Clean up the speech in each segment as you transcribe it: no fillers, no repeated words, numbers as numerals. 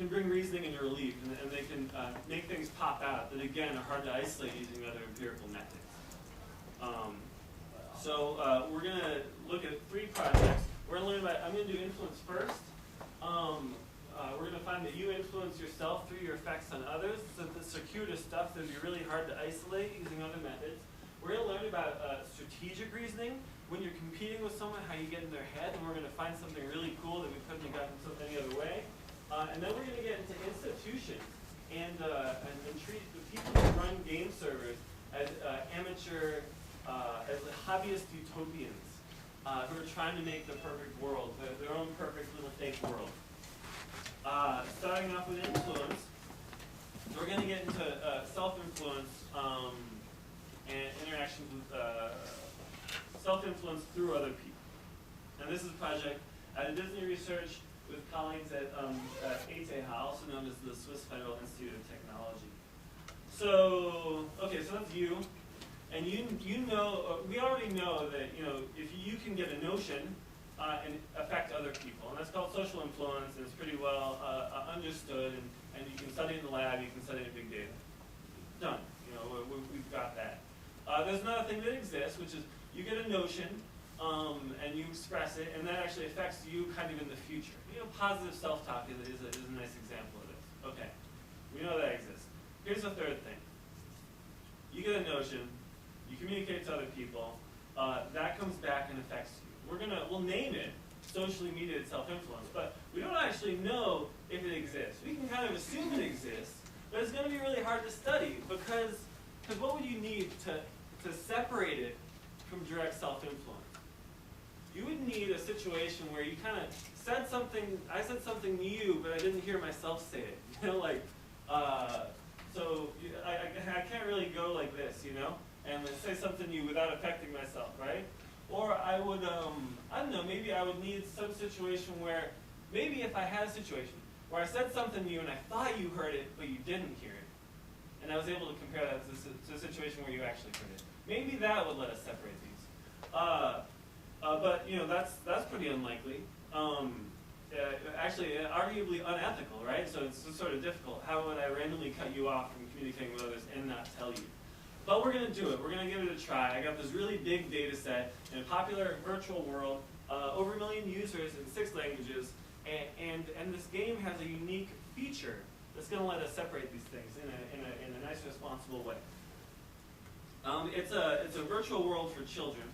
can bring reasoning into relief, and they can make things pop out that, again, are hard to isolate using other empirical methods. So we're going to look at 3 projects. We're going to learn about, I'm going to do influence first. We're going to find that you influence yourself through your effects on others. So the circuitous stuff that would be really hard to isolate using other methods. We're going to learn about strategic reasoning. When you're competing with someone, how you get in their head, and we're going to find something really cool that we couldn't have gotten any other way. And then we're going to get into institutions and treat the people who run game servers as amateur, as hobbyist utopians who are trying to make the perfect world, their own perfect little fake world. Starting off with influence, so we're going to get into self-influence and interactions with self-influence through other people. And this is a project I did Disney research with colleagues at ETH, also known as the Swiss Federal Institute of Technology. So, okay, so that's you. And you know, we already know that, if you can get a notion and affect other people. And that's called social influence, and it's pretty well understood, and you can study it in the lab, you can study it in big data. Done. We've got that. There's another thing that exists, which is you get a notion, and you express it, and that actually affects you kind of in the future. Positive self-talk is a nice example of this. Okay, we know that exists. Here's the third thing. You get a notion, you communicate to other people, that comes back and affects you. We'll name it socially mediated self-influence, but we don't actually know if it exists. We can kind of assume it exists, but it's going to be really hard to study because what would you need to separate it from direct self-influence? You would need a situation where you kind of said something, I said something to you, but I didn't hear myself say it. So I can't really go like this, and say something to you without affecting myself, right? Or I would, I don't know, maybe I would need some situation where, maybe if I had a situation where I said something to you and I thought you heard it, but you didn't hear it, and I was able to compare that to a situation where you actually heard it. Maybe that would let us separate these. But that's pretty unlikely. Actually, arguably unethical, right? So it's sort of difficult. How would I randomly cut you off from communicating with others and not tell you? But we're going to do it. We're going to give it a try. I got this really big data set in a popular virtual world, over 1 million users in 6 languages, and this game has a unique feature that's going to let us separate these things in a nice, responsible way. It's a virtual world for children.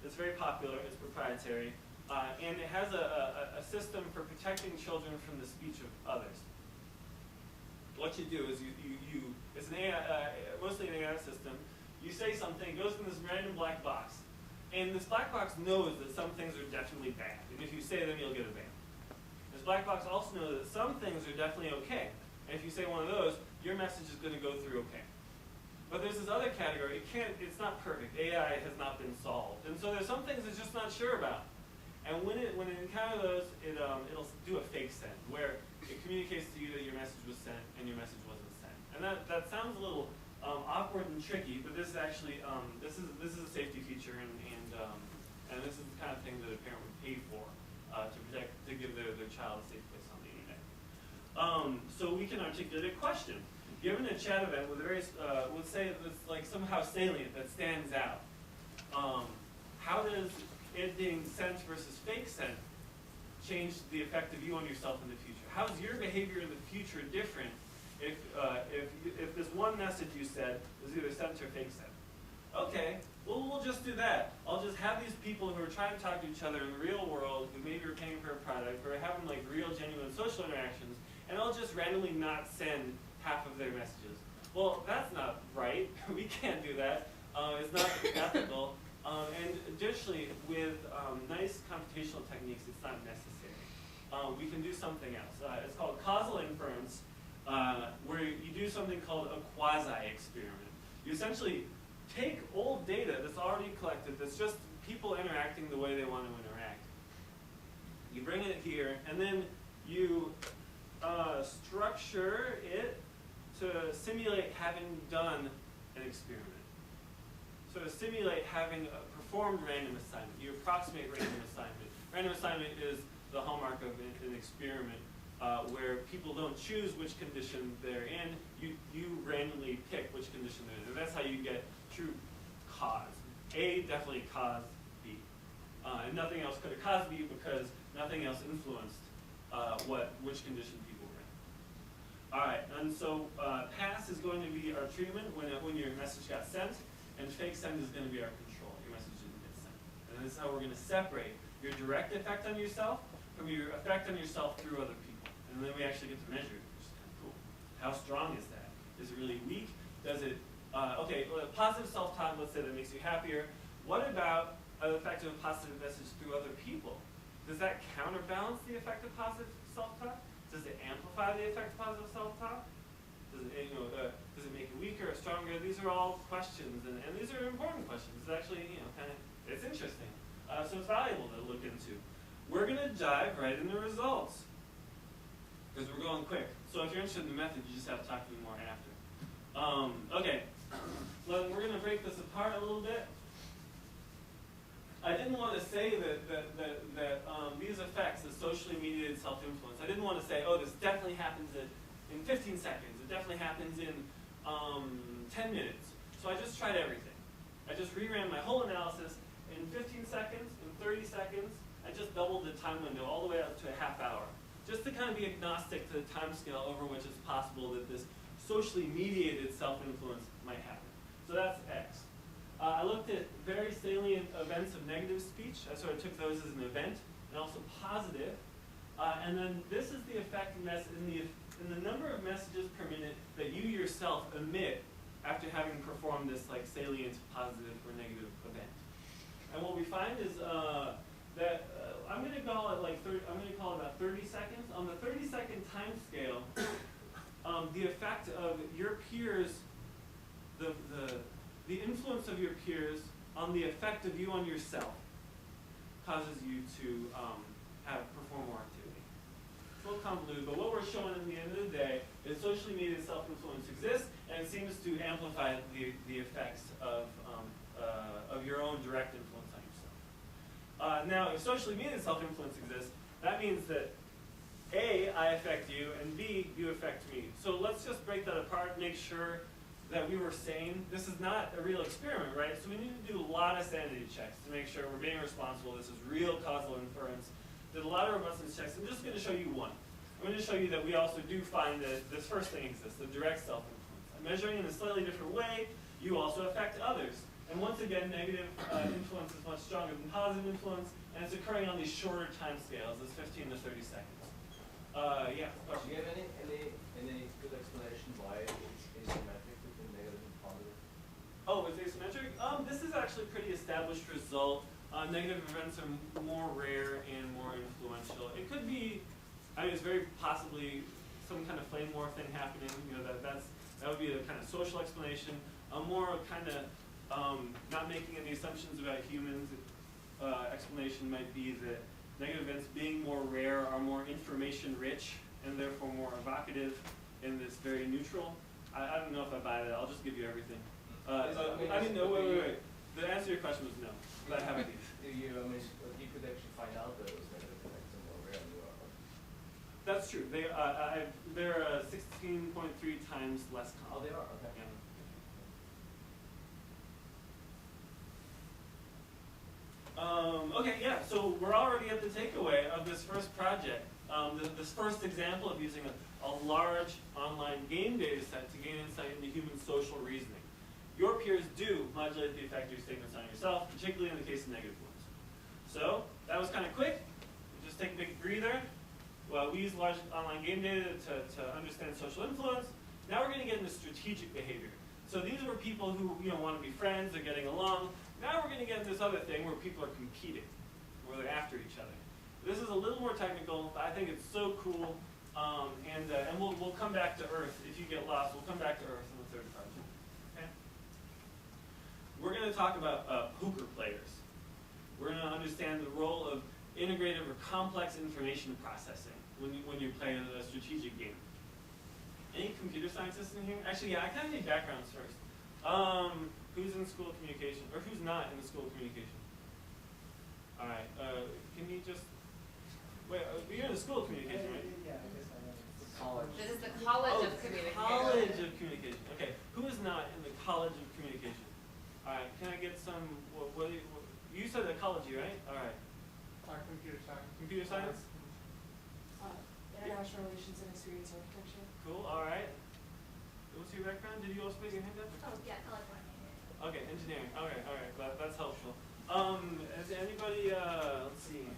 It's very popular. It's proprietary. And it has a system for protecting children from the speech of others. What you do is it's an AI, mostly an AI system. You say something, it goes in this random black box. And this black box knows that some things are definitely bad. And if you say them, you'll get a ban. This black box also knows that some things are definitely okay. And if you say one of those, your message is going to go through okay. But there's this other category. It's not perfect. AI has not been solved. And so there's some things it's just not sure about. And when it encounters those, it'll do a fake send, where it communicates to you that your message was sent and your message wasn't sent. And that sounds a little awkward and tricky, but this is actually this is a safety feature, and this is the kind of thing that a parent would pay for to give their child a safe place on the internet. So we can articulate a question. Given a chat event with a very, let's say that's like somehow salient, that stands out, how does it being sent versus fake sent change the effect of you on yourself in the future? How's your behavior in the future different if this one message you said was either sent or fake sent? Okay, well, we'll just do that. I'll just have these people who are trying to talk to each other in the real world, who maybe are paying for a product, or having like real, genuine social interactions, and I'll just randomly not send half of their messages. Well, that's not right. We can't do that. It's not ethical. And additionally, with nice computational techniques, it's not necessary. We can do something else. It's called causal inference, where you do something called a quasi-experiment. You essentially take old data that's already collected, that's just people interacting the way they want to interact. You bring it here, and then you structure it to simulate having done an experiment. So to simulate having performed random assignment, you approximate random assignment. Random assignment is the hallmark of an experiment. where people don't choose which condition they're in. You randomly pick which condition they're in. And that's how you get true cause. A definitely caused B. And nothing else could have caused B because nothing else influenced which condition people were in. All right, and so pass is going to be our treatment when your message got sent, and fake send is going to be our control. Your message didn't get sent. And this is how we're going to separate your direct effect on yourself from your effect on yourself through other people. And then we actually get to measure it, which is kind of cool. How strong is that? Is it really weak? Does it, okay, positive self-talk, let's say that makes you happier. What about the effect of a positive message through other people? Does that counterbalance the effect of positive self-talk? Does it amplify the effect of positive self-talk? Does it make it weaker or stronger? These are all questions, and these are important questions. It's actually, it's interesting. So it's valuable to look into. We're going to dive right into results, because we're going quick. So if you're interested in the method, you just have to talk to me more after. Okay, well, we're going to break this apart a little bit. I didn't want to say that these effects, the socially mediated self-influence, I didn't want to say, oh, this definitely happens in 15 seconds. It definitely happens in 10 minutes. So I just tried everything. I just reran my whole analysis in 15 seconds, in 30 seconds. I just doubled the time window all the way up to a half hour, just to kind of be agnostic to the time scale over which it's possible that this socially mediated self-influence might happen. So that's X. I looked at very salient events of negative speech. I sort of took those as an event, and also positive. And then this is the effect in the number of messages per minute that you yourself emit after having performed this like salient positive or negative event. And what we find is that I'm going to call it about 30 seconds. On the 30-second time scale, the effect of your peers, the influence of your peers on the effect of you on yourself causes you to perform more activity. It's a little convoluted, but what we're showing at the end of the day is socially mediated self-influence exists, and it seems to amplify the effects of your own direct influence on yourself. Now, if socially mediated self-influence exists, that means that A, I affect you, and B, you affect me. So let's just break that apart, make sure that we were sane. This is not a real experiment, right? So we need to do a lot of sanity checks to make sure we're being responsible. This is real causal inference. Did a lot of robustness checks. I'm just going to show you one. I'm going to show you that we also do find that this first thing exists, the direct self-influence. I'm measuring in a slightly different way. You also affect others. And once again, negative influence is much stronger than positive influence, and it's occurring on these shorter time scales, this 15 to 30 seconds. Yeah, question. Do you have any good explanation why it's asymmetric between negative and positive? Oh, it's asymmetric? This is actually a pretty established result. Negative events are more rare and more influential. It could be, it's very possibly some kind of flame war thing happening. That would be a kind of social explanation. A more kind of not making any assumptions about humans explanation might be that negative events being more rare are more information rich and therefore more evocative in this very neutral. I don't know if I buy that. I'll just give you everything. No, wait. The answer to your question was no. But I have ideas. You could actually find out that those negative effects are more rare than you are. That's true. They're 16.3 times less common. Oh, they are? Okay. Yeah. Okay, yeah, so we're already at the takeaway of this first project. This first example of using a large online game data set to gain insight into human social reasoning. Your peers do modulate the effect of your statements on yourself, particularly in the case of negative ones. So, that was kind of quick. We'll just take a big breather. Well, we use large online game data to understand social influence. Now we're going to get into strategic behavior. So these were people who want to be friends, they're getting along. Now we're going to get into this other thing where people are competing, where they're after each other. This is a little more technical, but I think it's so cool. And we'll come back to Earth. If you get lost, we'll come back to Earth in the third project. Okay? We're going to talk about poker players. We're going to understand the role of integrative or complex information processing when you play a strategic game. Any computer scientists in here? Actually, yeah, I kind of need backgrounds first. Who's in school of communication, or who's not in the school of communication? All right, can you just, wait, you're in the school of communication, right? Yeah, I guess College. This is the College of Communication. College of Communication. Okay, who is not in the College of Communication? All right, can I get some? You said ecology, right? All right. Computer science. Computer science. International relations and experience architecture. Cool. All right. What's your background? Did you also put your hand up? Oh, yeah, electronic. Okay, engineering. All right, all right. That's helpful. Is anybody? Let's see.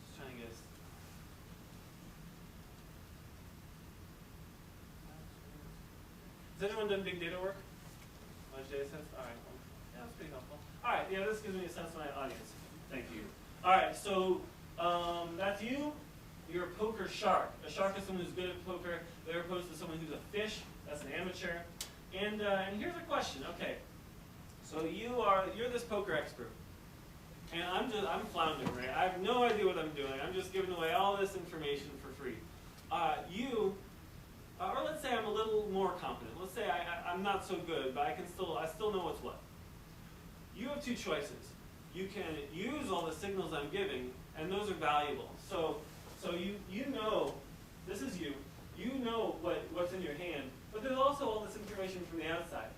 Just trying to guess. Has anyone done big data work? Large data sets? All right. Well, yeah, that's pretty helpful. All right. Yeah, this gives me a sense of my audience. Thank you. All right. So that's you. You're a poker shark. A shark is someone who's good at poker. They're opposed to someone who's a fish. That's an amateur. And here's a question. Okay. So you're this poker expert. And I'm floundering, right? I have no idea what I'm doing. I'm just giving away all this information for free. Or let's say I'm a little more competent. Let's say I'm not so good, but I still know what's what. You have two choices. You can use all the signals I'm giving, and those are valuable. So you know, this is you. You know what's in your hand, but there's also all this information from the outside.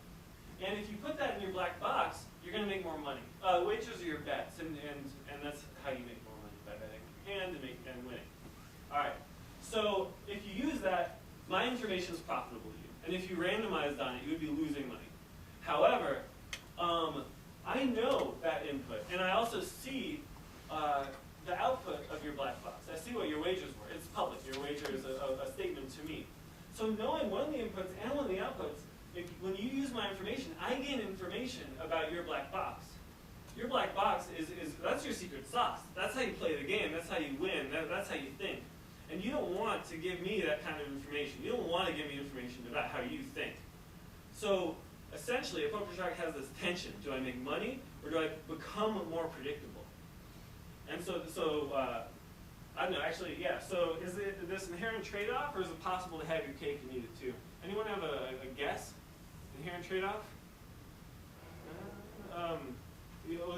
And if you put that in your black box, you're going to make more money. Wagers are your bets, and that's how you make more money, by betting your hand and winning. All right. So if you use that, my information is profitable to you. And if you randomized on it, you would be losing money. However, I know that input, and I also see the output of your black box. I see what your wagers were. It's public. Your wager is a statement to me. So knowing one of the inputs and one of the outputs, when you use my information, I gain information about your black box. Your black box that's your secret sauce. That's how you play the game. That's how you win. That's how you think. And you don't want to give me that kind of information. You don't want to give me information about how you think. So essentially, a poker shark has this tension. Do I make money, or do I become more predictable? And so I don't know, actually, yeah. So is it this inherent trade-off, or is it possible to have your cake and eat it too? Anyone have a guess? Inherent trade-off? Oh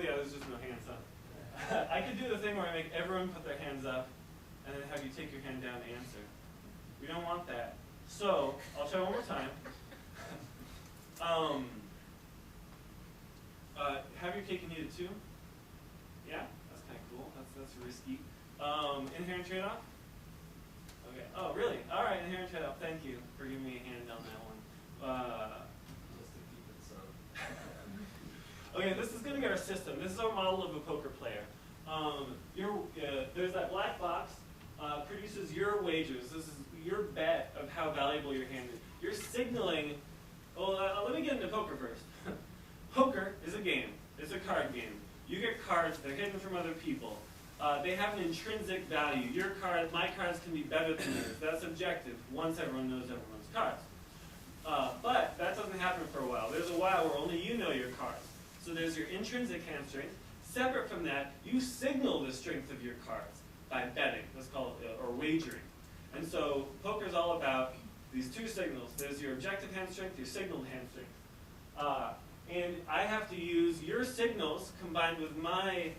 yeah, there's just no hands up. I could do the thing where I make everyone put their hands up, and then have you take your hand down and answer. We don't want that. So, I'll try one more time. Have your cake and eat it too? Yeah? That's kind of cool. That's risky. Inherent trade-off? Okay. Oh, really? All right, inherent trade-off. Thank you for giving me a hand on that one. Just to keep it so. Okay, this is going to be our system. This is our model of a poker player. There's that black box. Produces your wagers. This is your bet of how valuable your hand is. You're signaling. Well, let me get into poker first. Poker is a game. It's a card game. You get cards. They're hidden from other people. They have an intrinsic value. My cards can be better than yours. That's objective. Once everyone knows everyone's cards. But that doesn't happen for a while. There's a while where only you know your cards. So there's your intrinsic hand strength. Separate from that, you signal the strength of your cards by betting. That's called, or wagering. And so poker is all about these two signals. There's your objective hand strength, your signaled hand strength. And I have to use your signals combined with my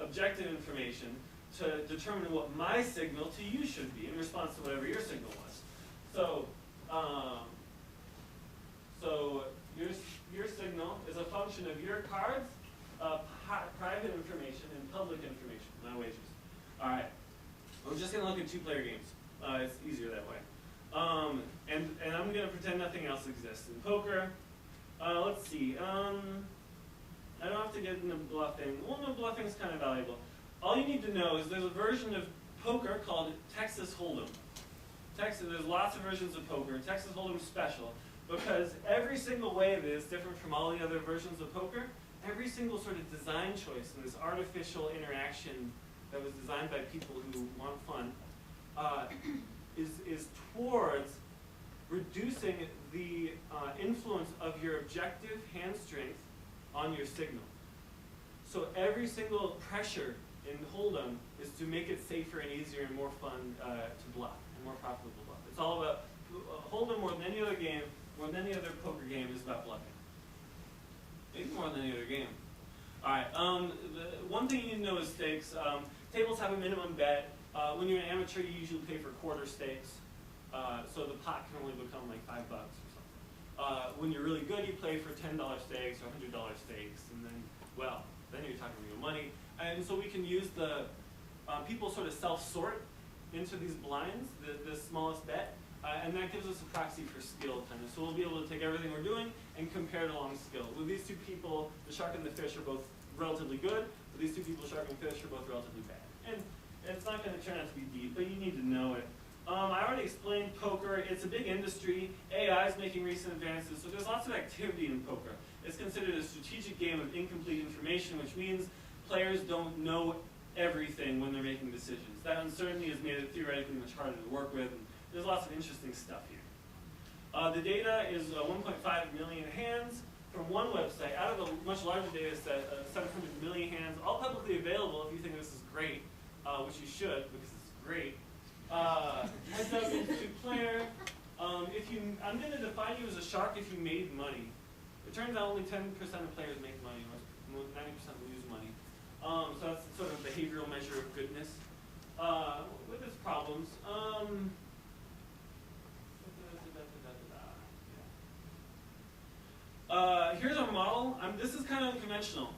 objective information to determine what my signal to you should be in response to whatever your signal was. So your signal is a function of your cards, private information, and public information, my wagers. All right. We're just going to look at two-player games. It's easier that way. And I'm going to pretend nothing else exists. In poker, let's see. I don't have to get into bluffing. Well, no, bluffing is kind of valuable. All you need to know is there's a version of poker called Texas Hold'em. There's lots of versions of poker. Texas Hold'em's special because every single way of it is different from all the other versions of poker. Every single sort of design choice in this artificial interaction that was designed by people who want fun is towards reducing the influence of your objective hand strength on your signal. So every single pressure in Hold'em is to make it safer and easier and more fun to bluff and more profitable to bluff. It's all about Hold'em more than any other game, more than any other poker game is about bluffing. Maybe more than any other game. All right. The one thing you need to know is stakes. Tables have a minimum bet. When you're an amateur, you usually pay for quarter stakes. So the pot can only become like $5 or something. When you're really good, you play for $10 stakes or $100 stakes, and then, well, then you're talking real money. And so we can use the people sort of self-sort into these blinds, the smallest bet, and that gives us a proxy for skill kind of. So we'll be able to take everything we're doing and compare it along skill. With these two people, the shark and the fish are both relatively good. With these two people, shark and fish, are both relatively bad. And it's not going to turn out to be deep, but you need to know it. I already explained poker. It's a big industry. AI is making recent advances, so there's lots of activity in poker. It's considered a strategic game of incomplete information, which means players don't know everything when they're making decisions. That uncertainty has made it theoretically much harder to work with, and there's lots of interesting stuff here. The data is 1.5 million hands from one website out of a much larger data set, 700 million hands, all publicly available if you think this is great, which you should, because it's great. Heads up Institute player. I'm going to define you as a shark if you made money. It turns out only 10% of players make money, or 90% lose money. So that's sort of a behavioral measure of goodness. With its problems. Here's our model. This is kind of unconventional.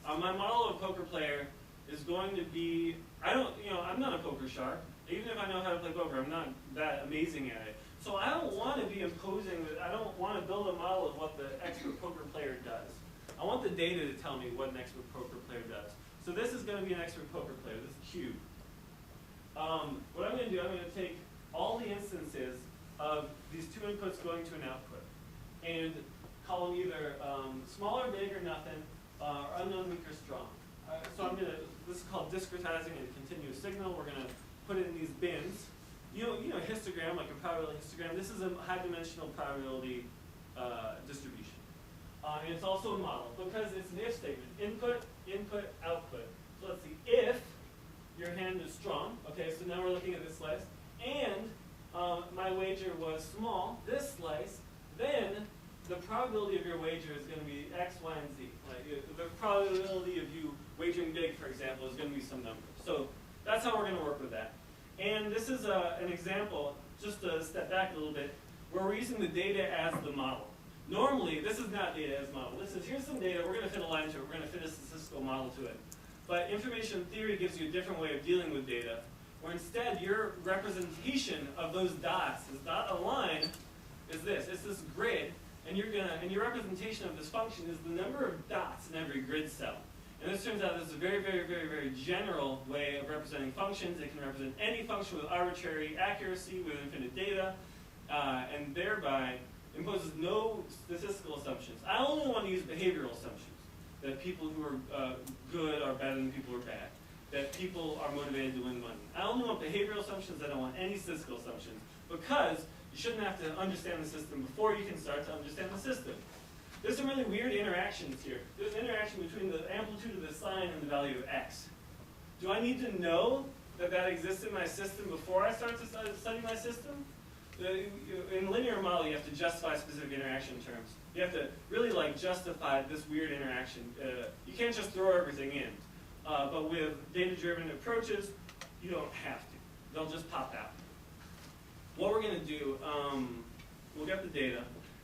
My model of a poker player is going to be, I'm not a poker shark. Even if I know how to play poker, I'm not that amazing at it. So I don't want to be imposing, I don't want to build a model of what the expert poker player does. I want the data to tell me what an expert poker player does. So this is going to be an expert poker player, this cube. What I'm going to do, I'm going to take all the instances of these two inputs going to an output and call them either small or big or nothing, or unknown, weak, or strong. So this is called discretizing a continuous signal. We're going to put it in these bins. You know histogram, like a probability histogram. This is a high-dimensional probability distribution. And it's also a model because it's an if statement. Input, input, output. So let's see. If your hand is strong, okay, so now we're looking at this slice, and my wager was small, this slice, then the probability of your wager is going to be X, Y, and Z. Like, the probability of you wagering big, for example, is going to be some number. So that's how we're going to work with that. And this is an example, just to step back a little bit, where we're using the data as the model. Normally, this is not data as model. This is, here's some data, we're going to fit a line to it, we're going to fit a statistical model to it. But information theory gives you a different way of dealing with data, where instead your representation of those dots, this dot line, is this. It's this grid, and your representation of this function is the number of dots in every grid cell. And this turns out this is a very, very, very, very general way of representing functions. It can represent any function with arbitrary accuracy, with infinite data, and thereby imposes no statistical assumptions. I only want to use behavioral assumptions, that people who are good are better than people who are bad, that people are motivated to win money. I only want behavioral assumptions. I don't want any statistical assumptions, because you shouldn't have to understand the system before you can start to understand the system. There's some really weird interactions here. There's an interaction between the amplitude of the sine and the value of x. Do I need to know that that exists in my system before I start to study my system? In linear model, you have to justify specific interaction terms. You have to really justify this weird interaction. You can't just throw everything in. But with data-driven approaches, you don't have to. They'll just pop out. What we're going to do, we'll get the data.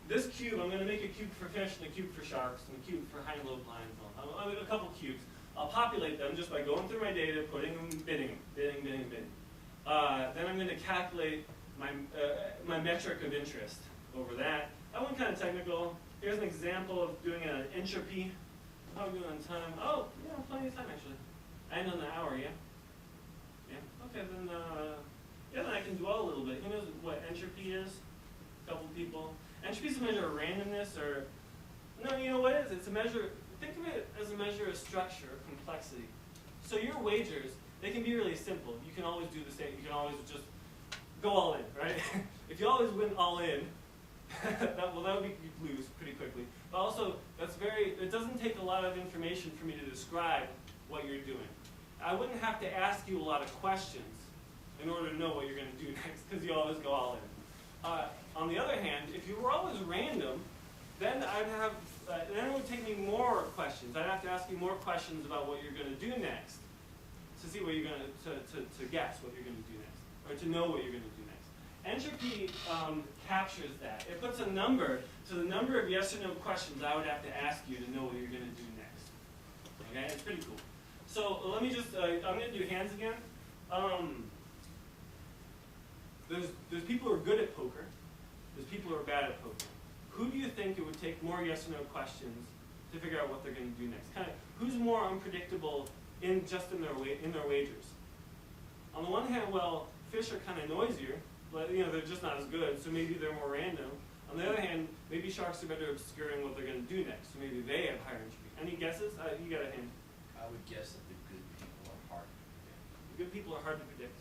This cube, I'm going to make a cube for fish and a cube for sharks and a cube for high and low blinds. A couple cubes. I'll populate them just by going through my data, putting them, bidding. Then I'm going to calculate my metric of interest over that. That one kind of technical. Here's an example of doing an entropy. How are we doing on time? Oh, yeah, plenty of time actually. I end on the hour, yeah? Yeah? Okay, then, then I can dwell a little bit. Who knows what entropy is? A couple people. Entropy is a measure of randomness, or, no, you know what it is? It's a measure, think of it as a measure of structure, of complexity. So your wagers, they can be really simple. You can always do the same. You can always just go all in, right? If you always win all in, that would be, you'd lose pretty quickly. But also, it doesn't take a lot of information for me to describe what you're doing. I wouldn't have to ask you a lot of questions in order to know what you're going to do next, because you always go all in. On the other hand, if you were always random, then I'd have then it would take me more questions. I'd have to ask you more questions about what you're going to do next to see what you're going to guess what you're going to do next, or to know what you're going to do next. Entropy captures that. It puts a number to the number of yes or no questions I would have to ask you to know what you're going to do next. Okay, it's pretty cool. So let me just, I'm going to do hands again. There's people who are good at poker. There's people who are bad at poker. Who do you think it would take more yes or no questions to figure out what they're going to do next? Kind of, who's more unpredictable in their wagers? On the one hand, well, fish are kind of noisier, but they're just not as good, so maybe they're more random. On the other hand, maybe sharks are better at obscuring what they're going to do next, so maybe they have higher entropy. Any guesses? You got a hint. I would guess that the good people are hard to predict. The good people are hard to predict.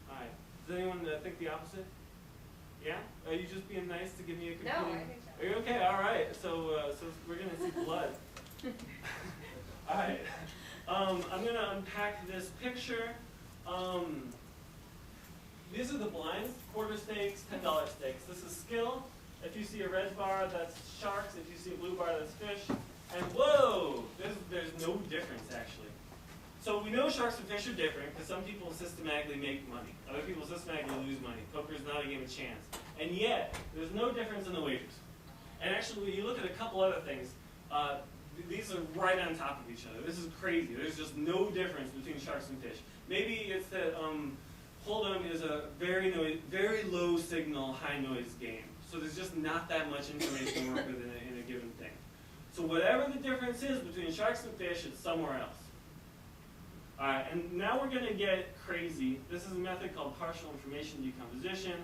All right. Does anyone think the opposite? Yeah? Are you just being nice to give me a computing? No, I think so. Are you okay? All right. So we're going to see blood. All right. I'm going to unpack this picture. These are the blinds, quarter stakes, $10 stakes. This is skill. If you see a red bar, that's sharks. If you see a blue bar, that's fish. And whoa, there's no difference, actually. So we know sharks and fish are different because some people systematically make money. Other people systematically lose money. Poker is not a game of chance. And yet, there's no difference in the wagers. And actually, when you look at a couple other things, these are right on top of each other. This is crazy. There's just no difference between sharks and fish. Maybe it's that Hold'em is a very low signal, high noise game. So there's just not that much information to work with in a given thing. So whatever the difference is between sharks and fish, it's somewhere else. All right, and now we're going to get crazy. This is a method called partial information decomposition.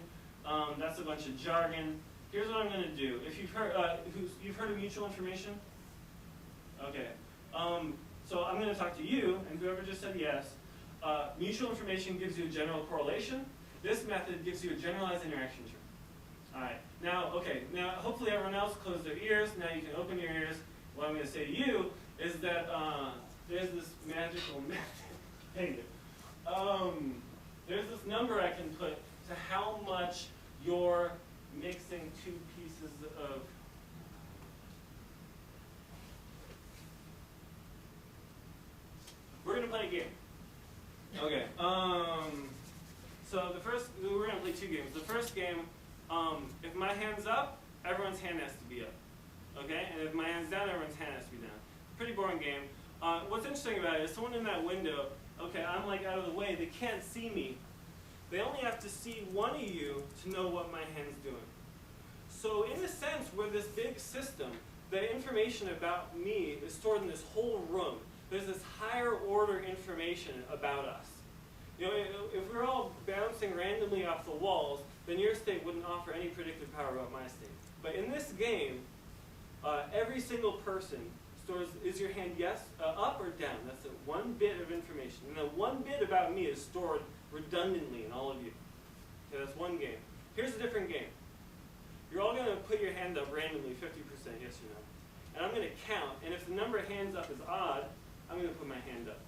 That's a bunch of jargon. Here's what I'm going to do. If you've heard of mutual information? Okay. So I'm going to talk to you, and whoever just said yes. Mutual information gives you a general correlation. This method gives you a generalized interaction term. All right. Now, okay. Now, hopefully everyone else closed their ears. Now you can open your ears. What I'm going to say to you is that there's this magical method. Thank you. There's this number I can put to how much you're mixing two pieces of. We're going to play a game. Okay. So we're going to play two games. The first game, if my hand's up, everyone's hand has to be up. Okay? And if my hand's down, everyone's hand has to be down. Pretty boring game. What's interesting about it is someone in that window, okay, I'm like out of the way, they can't see me. They only have to see one of you to know what my hand's doing. So in a sense, we're this big system. The information about me is stored in this whole room. There's this higher order information about us. If we're all bouncing randomly off the walls, then your state wouldn't offer any predictive power about my state. But in this game, every single person stores, is your hand yes, up or down? That's one bit of information. And the one bit about me is stored redundantly in all of you. Okay, that's one game. Here's a different game. You're all going to put your hand up randomly, 50% yes or no. And I'm going to count, and if the number of hands up is odd, I'm going to put my hand up.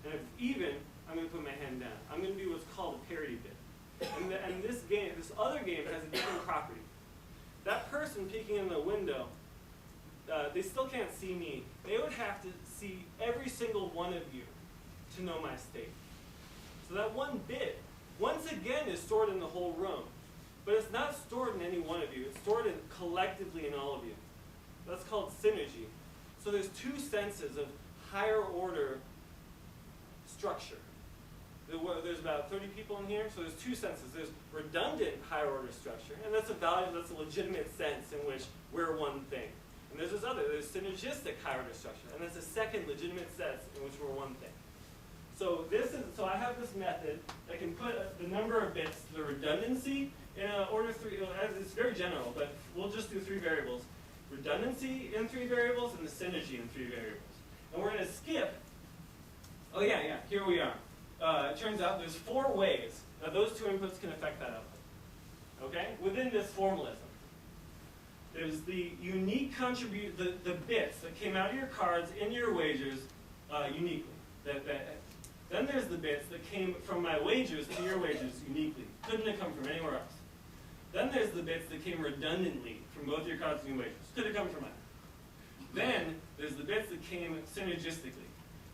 And if it's even, I'm going to put my hand down. I'm going to do what's called a parity bit. And this other game has a different property. That person peeking in the window, they still can't see me. They would have to see every single one of you to know my state. So that one bit, once again, is stored in the whole room. But it's not stored in any one of you. It's stored collectively in all of you. That's called synergy. So there's two senses of higher order structure. There's about 30 people in here, so there's two senses. There's redundant higher order structure, and that's a legitimate sense in which we're one thing. And there's this other, there's synergistic higher order structure, and that's a second legitimate sense in which we're one thing. So I have this method that can put the number of bits, the redundancy, in order 3. It's very general, but we'll just do 3 variables. Redundancy in 3 variables and the synergy in 3 variables. And we're going to skip. Oh yeah, here we are. It turns out there's 4 ways that those 2 inputs can affect that output. Okay? Within this formalism. There's the unique the bits that came out of your cards in your wagers uniquely. Then there's the bits that came from my wagers to your wagers uniquely. Couldn't have come from anywhere else. Then there's the bits that came redundantly from both your cards and your wagers. Could have come from either. Then there's the bits that came synergistically.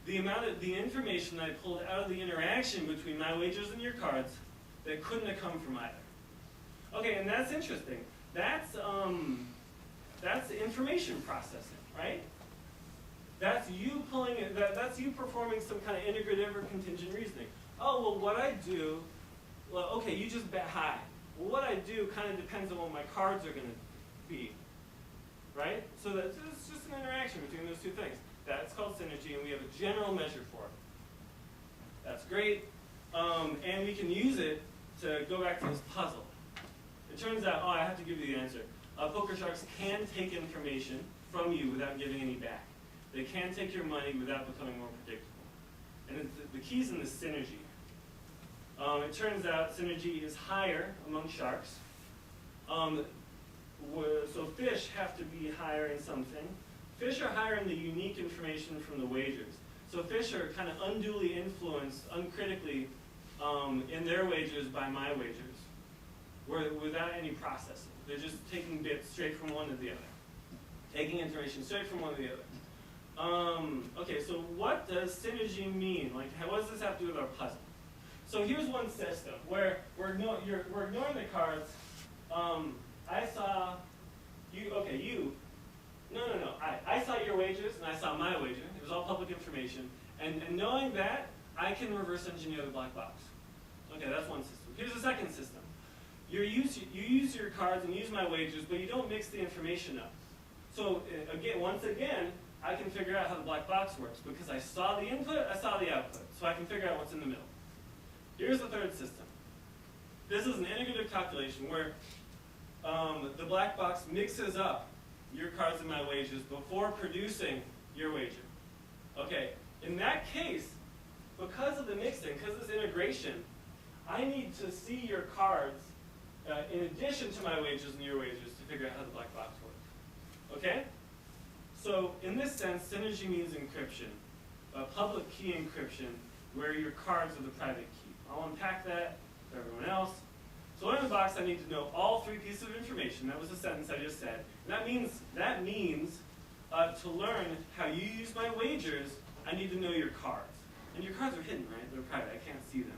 The amount of the information I pulled out of the interaction between my wagers and your cards that couldn't have come from either. Okay, and that's interesting. That's information processing, right? That's you pulling it. That's you performing some kind of integrative or contingent reasoning. Oh, well, what I do, well, okay, you just bet high. Well, what I do kind of depends on what my cards are going to be, right? So that's it's just an interaction between those two things. That's called synergy, and we have a general measure for it. That's great, and we can use it to go back to this puzzle. It turns out, oh, I have to give you the answer. Poker sharks can take information from you without giving any back. They can take your money without becoming more predictable. And the key's in the synergy. It turns out synergy is higher among sharks. So fish have to be higher in something. Fish are higher in the unique information from the wagers. So fish are kind of unduly influenced, uncritically, in their wagers by my wagers, without any processing. They're just taking bits straight from one to the other. Taking information straight from one to the other. Okay, so what does synergy mean? Like, what does this have to do with our puzzle? So here's one system where we're ignoring the cards. I saw you. Okay, you. No. I saw your wagers and I saw my wager. It was all public information. And knowing that, I can reverse engineer the black box. Okay, that's one system. Here's a second system. You use your cards and use my wagers, but you don't mix the information up. So once again, I can figure out how the black box works because I saw the input, I saw the output, so I can figure out what's in the middle. Here's the third system. This is an integrative calculation where the black box mixes up your cards and my wagers before producing your wager. Okay, in that case, because of the mixing, because of this integration, I need to see your cards in addition to my wagers and your wagers to figure out how the black box works. Okay? So in this sense, synergy means encryption, public key encryption, where your cards are the private key. I'll unpack that for everyone else. So in the box, I need to know all three pieces of information. That was the sentence I just said. And that means to learn how you use my wagers, I need to know your cards. And your cards are hidden, right? They're private. I can't see them.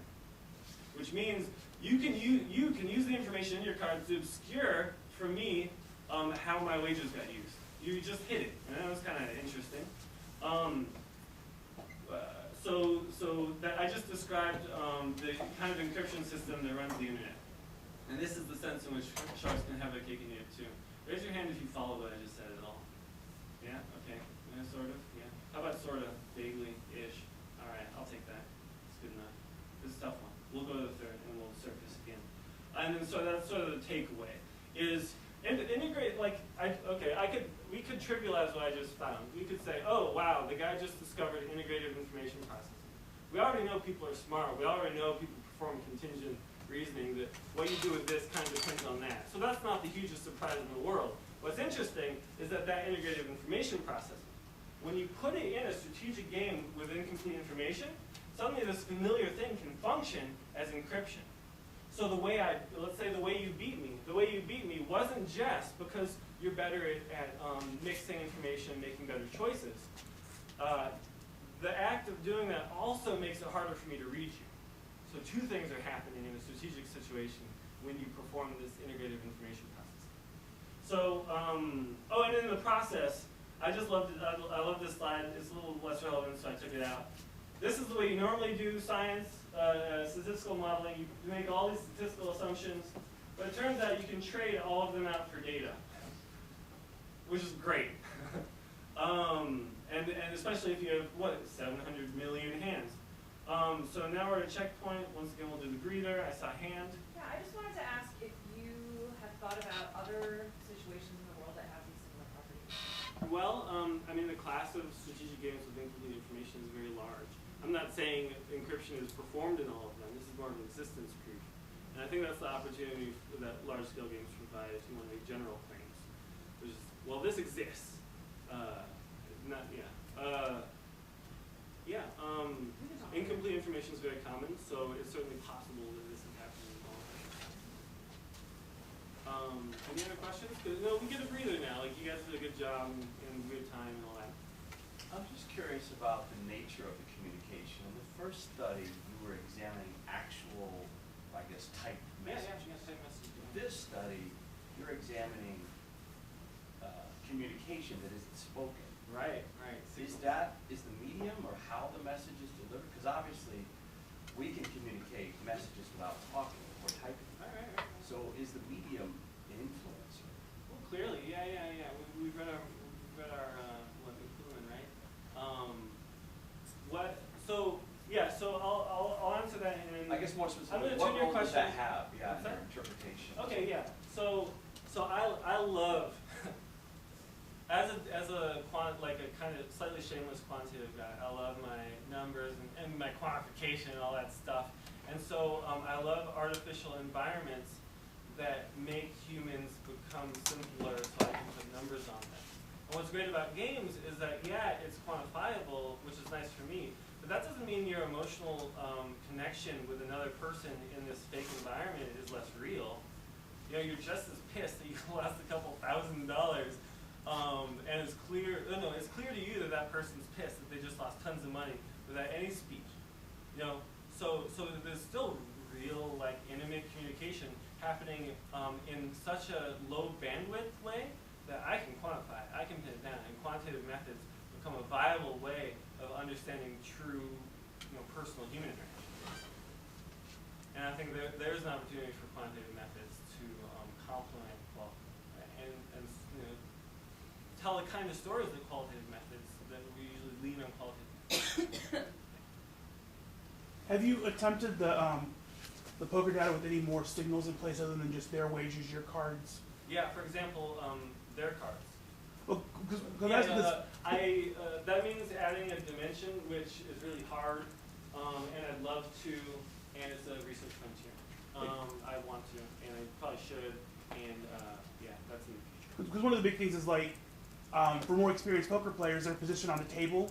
Which means you can use the information in your cards to obscure for me how my wagers got used. You just hid it, and that was kind of interesting. So that I just described the kind of encryption system that runs the internet. And this is the sense in which sharks can have their cake and eat it too. Raise your hand if you follow what I just said at all. Yeah? Okay. Yeah, sort of? Yeah. How about sort of? Vaguely-ish? All right, I'll take that. It's good enough. This is a tough one. We'll go to the third, and we'll surface again. And then so that's sort of the takeaway. Is integrate, like, we could trivialize what I just found. We could say, oh, wow, the guy just discovered integrative information processing. We already know people are smart. We already know people perform contingent reasoning, that what you do with this kind of depends on that. So that's not the hugest surprise in the world. What's interesting is that integrative information processing, when you put it in a strategic game with incomplete information, suddenly this familiar thing can function as encryption. So let's say the way you beat me wasn't just because you're better at mixing information and making better choices. The act of doing that also makes it harder for me to read you. So two things are happening in a strategic situation when you perform this integrative information processing. So, and in the process, I just loved it. I love this slide. It's a little less relevant, so I took it out. This is the way you normally do science, statistical modeling. You make all these statistical assumptions, but it turns out you can trade all of them out for data, which is great. And especially if you have, 700 million hands. So now we're at a checkpoint. Once again, we'll do the greeter. I saw a hand. Yeah, I just wanted to ask if you have thought about other situations in the world that have these similar properties. Well, I mean, the class of strategic games with incomplete information is very large. I'm not saying encryption is performed in all of them. This is more of an existence proof. And I think that's the opportunity that large-scale games provide if you want to make general claims. Which is, well, this exists. Incomplete information is very common, so it's certainly possible that this is happening in all of them. Any other questions? 'Cause, no, we get a breather now. Like, you guys did a good job in good time and all that. I'm just curious about the nature of the communication. In the first study, you were examining actual, I guess, typed messages. Type message. This study, you're examining communication that isn't spoken. Right. Is the medium or how the message is delivered? Because obviously, we can communicate messages without talking or typing. Right. So is the medium an influencer? Well, clearly, yeah. We've read our McLuhan, right? So I'll answer that in. I guess more I'm specifically, gonna what turn your role does question. that have? Yeah, What's in your that? interpretation. Okay, yeah. So I love as a kind of slightly shameless quantitative guy. I love my numbers and my quantification and all that stuff. And so I love artificial environments that make humans become simpler, so I can put numbers on them. And what's great about games is that it's quantifiable, which is nice for me. But that doesn't mean your emotional connection with another person in this fake environment is less real. You know, you're just as pissed that you lost a couple $1,000, and it's clear to you that person's pissed that they just lost tons of money without any speech. You know, so there's still real, like, intimate communication happening in such a low bandwidth way that I can quantify it. I can pin it down, and quantitative methods become a viable way of understanding true, personal human interaction. And I think there's an opportunity for quantitative methods to complement, and tell the kind of stories that qualitative methods that we usually lean on qualitative. Have you attempted the poker data with any more signals in place other than just their wagers, your cards? Yeah, for example, their cards. Well, that means adding a dimension, which is really hard, and I'd love to, and it's a research frontier. I want to, and I probably should, and that's in the future. Because one of the big things is, like, for more experienced poker players, their position on the table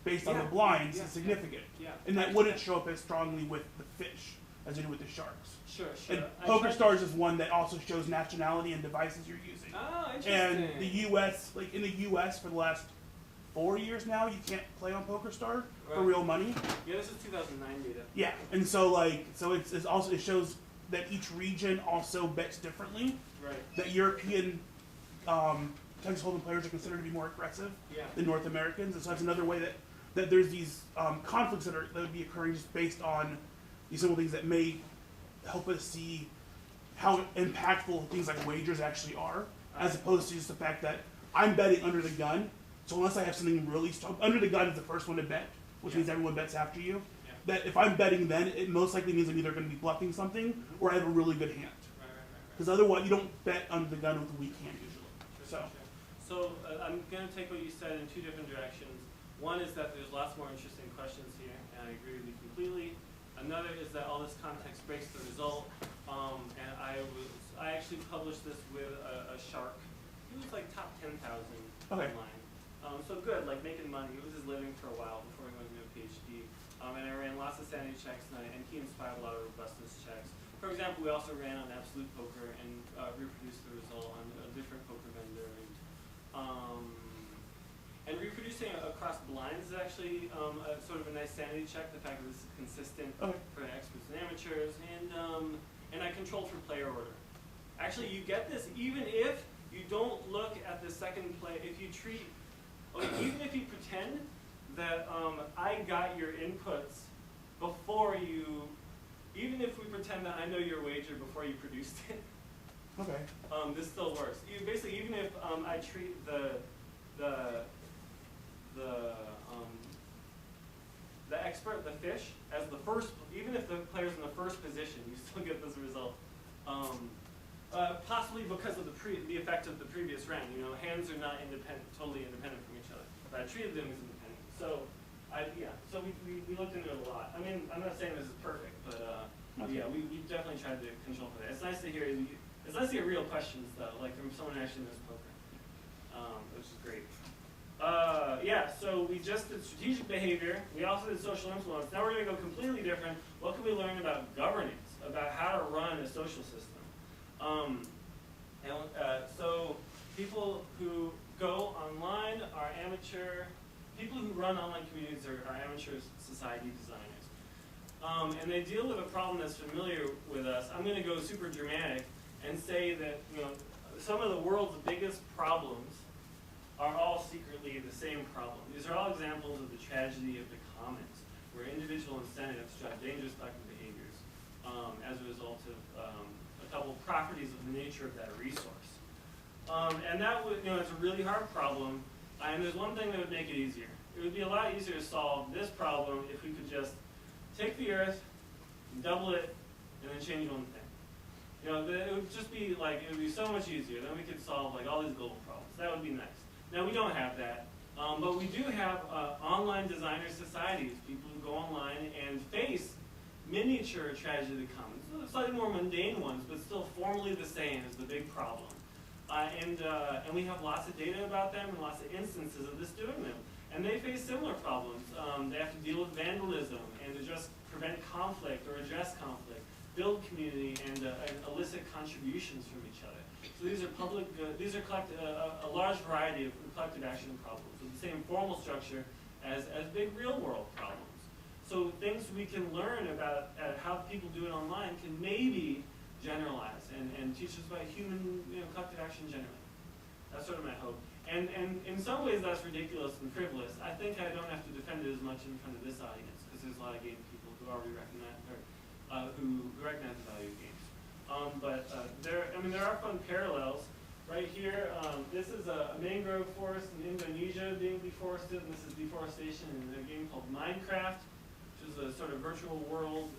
based on the blinds is significant. Yeah. And that wouldn't show up as strongly with the fish as it do with the sharks. Sure. And Poker Stars is one that also shows nationality and devices you're using. Oh, interesting. And the U.S., in the U.S. for the last 4 years now, you can't play on Poker Star for real money. Yeah, this is 2009 data. Yeah, and so it's also, it shows that each region also bets differently. Right. That European Texas Hold'em players are considered to be more aggressive than North Americans, and so that's another way that there's these conflicts that would be occurring just based on these simple things that may help us see how impactful things like wagers actually are, as opposed to just the fact that I'm betting under the gun. So unless I have something really strong, under the gun is the first one to bet, which means everyone bets after you. Yeah. That if I'm betting then, it most likely means I'm either going to be bluffing something or I have a really good hand. Because otherwise, you don't bet under the gun with a weak hand usually. So I'm going to take what you said in two different directions. One is that there's lots more interesting questions here, and I agree with you completely. Another is that all this context breaks the result, and I actually published this with a shark. He was like top 10,000 online. So good, like making money. He was just living for a while before he went into a PhD. And I ran lots of sanity checks, and he inspired a lot of robustness checks. For example, we also ran on Absolute Poker and reproduced the result on a different poker vendor. And reproducing across blinds is actually sort of a nice sanity check. The fact that this is consistent for experts and amateurs, and I controlled for player order. Actually, you get this even if you don't look at the second play. If you even if you pretend that I got your inputs before you, even if we pretend that I know your wager before you produced it. Okay. This still works. Basically, even if I treat the expert, the fish, as the first, even if the player's in the first position, you still get this result. Possibly because of the effect of the previous round. Hands are not totally independent from each other. But I treated them as independent. So, so we looked into it a lot. I mean, I'm not saying this is perfect, but we definitely tried to control for that. It's nice to hear. It's nice to hear real questions though, like from someone who actually knows poker, which is great. So we just did strategic behavior. We also did social influence. Now we're going to go completely different. What can we learn about governance, about how to run a social system? And so people who go online are amateur, people who run online communities are amateur society designers. And they deal with a problem that's familiar with us. I'm going to go super dramatic and say that some of the world's biggest problems are all secretly the same problem. These are all examples of the tragedy of the commons, where individual incentives drive dangerous collective behaviors as a result of a couple of properties of the nature of that resource. And that would, it's a really hard problem. And there's one thing that would make it easier. It would be a lot easier to solve this problem if we could just take the Earth, double it, and then change one thing. It would just be like, it would be so much easier. Then we could solve like all these global problems. That would be nice. Now we don't have that, but we do have online designer societies, people who go online and face miniature tragedy of the commons, slightly more mundane ones, but still formally the same as the big problem. And we have lots of data about them and lots of instances of this doing them. And they face similar problems. They have to deal with vandalism and to just prevent conflict or address conflict, build community, and elicit contributions from each other. So these are these are a large variety of collective action problems with the same formal structure as big real world problems. So things we can learn about how people do it online can maybe generalize and teach us about human collective action generally. That's sort of my hope. And in some ways that's ridiculous and frivolous. I think I don't have to defend it as much in front of this audience because there's a lot of game people who already recognize who recognize the value of games. But there are fun parallels. Right here, this is a mangrove forest in Indonesia being deforested, and this is deforestation in a game called Minecraft, which is a sort of virtual world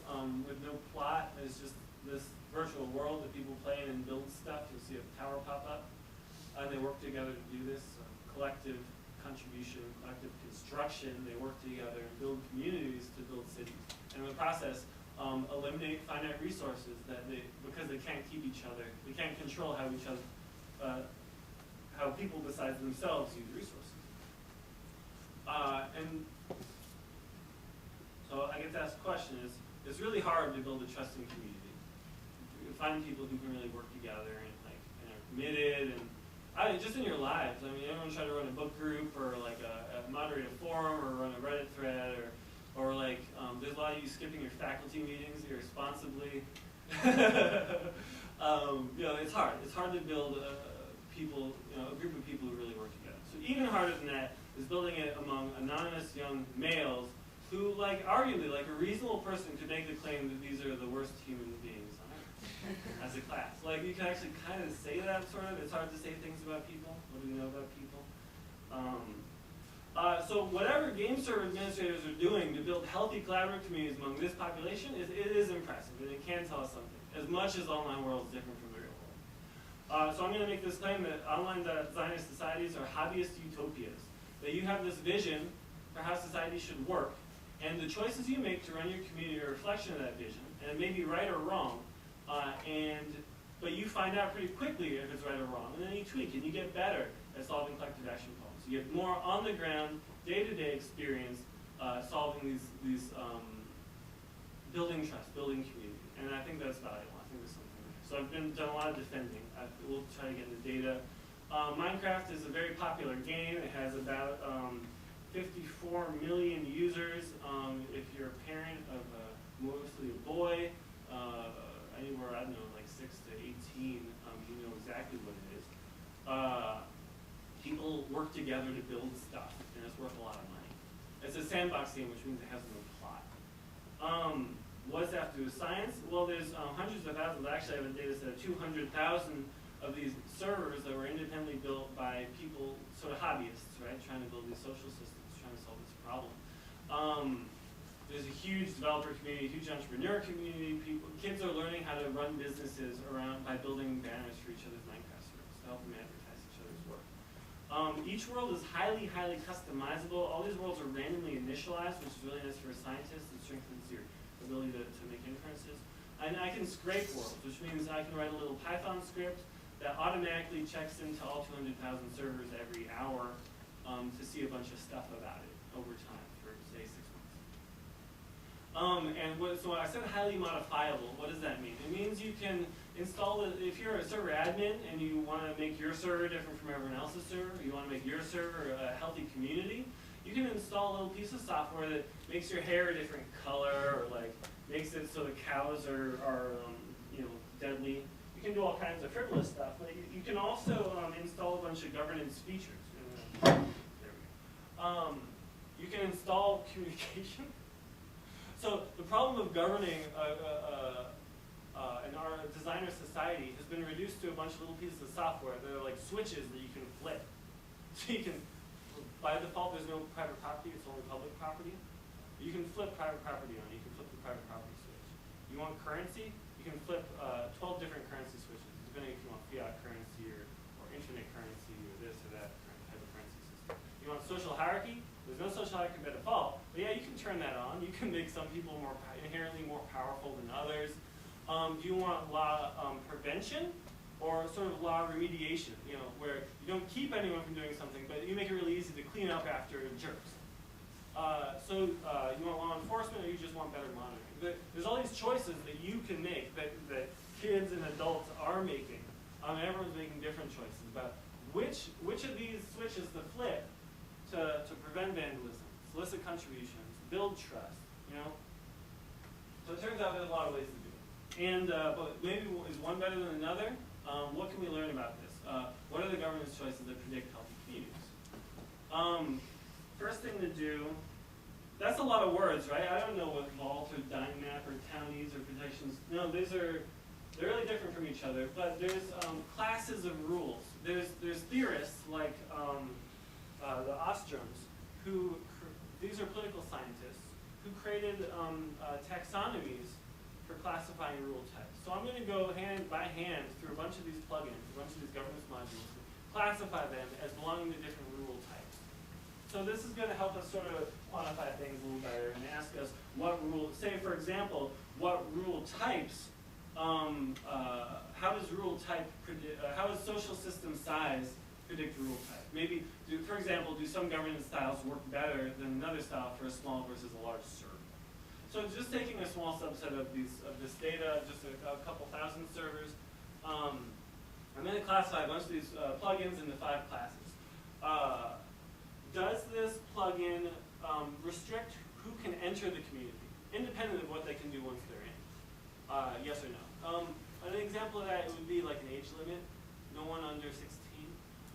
with no plot. It's just this virtual world that people play in and build stuff. You'll see a tower pop up. And they work together to do this. Collective contribution, collective construction. They work together and build communities to build cities. And in the process, eliminate finite resources because they can't keep each other. They can't control how people besides themselves use resources. And so I get to ask the question it's really hard to build a trusting community. You find people who can really work together and are committed and just in your lives. I mean, everyone try to run a book group or like moderate a forum or run a Reddit thread or there's a lot of you skipping your faculty meetings irresponsibly. It's hard. It's hard to build a group of people who really work together. So even harder than that is building it among anonymous young males who, arguably, a reasonable person could make the claim that these are the worst human beings on Earth as a class. You can actually kind of say that, sort of. It's hard to say things about people. What do we know about people? So whatever game server administrators are doing to build healthy collaborative communities among this population, it is impressive, and it can tell us something, as much as online world is different from the real world. So I'm going to make this claim that online designer societies are hobbyist utopias, that you have this vision for how society should work, and the choices you make to run your community are a reflection of that vision, and it may be right or wrong, but you find out pretty quickly if it's right or wrong, and then you tweak and you get better at solving collective action problems. You get more on the ground, day-to-day experience solving these building trust, building community, and I think that's valuable. I think there's something there. So I've done a lot of defending. We'll try to get into data. Minecraft is a very popular game. It has about 54 million users. If you're a parent of mostly a boy, anywhere, I don't know, 6 to 18, you know exactly what it is. People work together to build stuff, and it's worth a lot of money. It's a sandbox game, which means it has no plot. What does that have to do with science? Well, there's hundreds of thousands. Actually, I have a data set of 200,000 of these servers that were independently built by people, sort of hobbyists, right, trying to build these social systems, trying to solve this problem. There's a huge developer community, huge entrepreneur community. Kids are learning how to run businesses by building banners for each other's Minecraft servers to help them advertise each other's work. Each world is highly, highly customizable. All these worlds are randomly initialized, which is really nice for a scientist. It strengthens your ability to make inferences. And I can scrape worlds, which means I can write a little Python script that automatically checks into all 200,000 servers every hour to see a bunch of stuff about it over time for, say, 6 months. So I said highly modifiable. What does that mean? It means you can install it. If you're a server admin and you want to make your server different from everyone else's server, you want to make your server a healthy community, you can install a little piece of software that makes your hair a different color, or like makes it so the cows are you know, deadly. You can do all kinds of frivolous stuff, but you can also install a bunch of governance features. There we go. You can install communication. So the problem of governing in our designer society has been reduced to a bunch of little pieces of software that are like switches that you can flip. So you can, by default, there's no private property, it's only public property. You can flip private property on, you can flip the private property switch. You want currency, you can flip 12 different currency switches, depending if you want fiat currency or internet currency or this or that type of currency system. You want social hierarchy, there's no social hierarchy by default, but yeah, you can turn that on. You can make some people inherently more powerful than others. Do you want law prevention or sort of law remediation, you know, where you don't keep anyone from doing something, but you make it really easy to clean up after jerks? So you want law enforcement, or you just want better monitoring? There's all these choices that you can make, that kids and adults are making. Everyone's making different choices about which of these switches to flip to prevent vandalism, solicit contributions, build trust, you know? So it turns out there's a lot of ways to do it. And but maybe is one better than another? What can we learn about this? What are the governance choices that predict healthy communities? First thing to do, that's a lot of words, right? I don't know what Walt or Dynmap or Townies or protections, no, they're really different from each other, but there's classes of rules. There's theorists like the Ostroms, these are political scientists, who created taxonomies for classifying rule types. So I'm going to go hand by hand through a bunch of these plugins, a bunch of these governance modules, classify them as belonging to different rule types. So this is going to help us sort of quantify things a little better and ask us what rule, say for example, what rule types, how does rule type predict, how does social system size predict rule type? Maybe, for example, do some governance styles work better than another style for a small versus a large server? So just taking a small subset of this data, just a couple thousand servers, I'm going to classify a bunch of these plugins into 5 classes. Does this plugin restrict who can enter the community, independent of what they can do once they're in? Yes or no? An example of that would be like an age limit, no one under 16.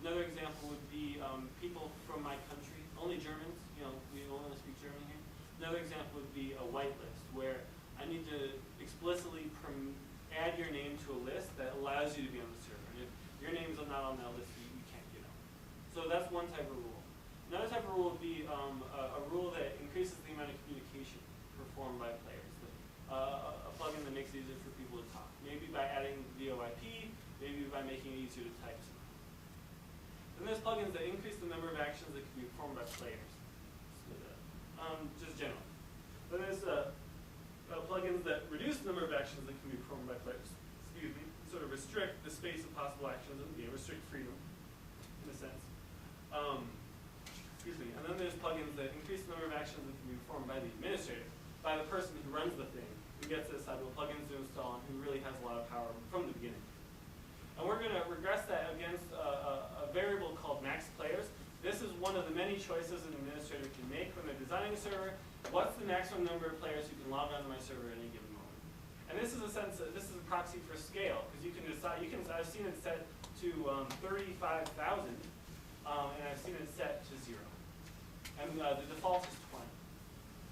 Another example would be people from my country, only Germans, you know, we only speak German here. Another example would be a whitelist, where I need to explicitly add your name to a list that allows you to be on the server. And if your name is not on that list, you can't get on. So that's one type of rule. Another type of rule would be a rule that increases the amount of communication performed by players. A plugin that makes it easier for people to talk. Maybe by adding VoIP, maybe by making it easier to type something. Then there's plugins that increase the number of actions that can be performed by players. Just generally. Then there's plugins that reduce the number of actions that can be performed by players. Excuse me. Sort of restrict the space of possible actions and restrict freedom, in a sense. Excuse me. And then there's plugins that increase the number of actions that can be performed by the administrator, by the person who runs the thing, who gets to decide what plugins to install, and who really has a lot of power from the beginning. And we're going to regress that against a variable called max players. This is one of the many choices an administrator can make when they're designing a server. What's the maximum number of players who can log onto my server at any given moment? And this is a proxy for scale, because you can decide. I've seen it set to 35,000, and I've seen it set to 0. And the default is 20.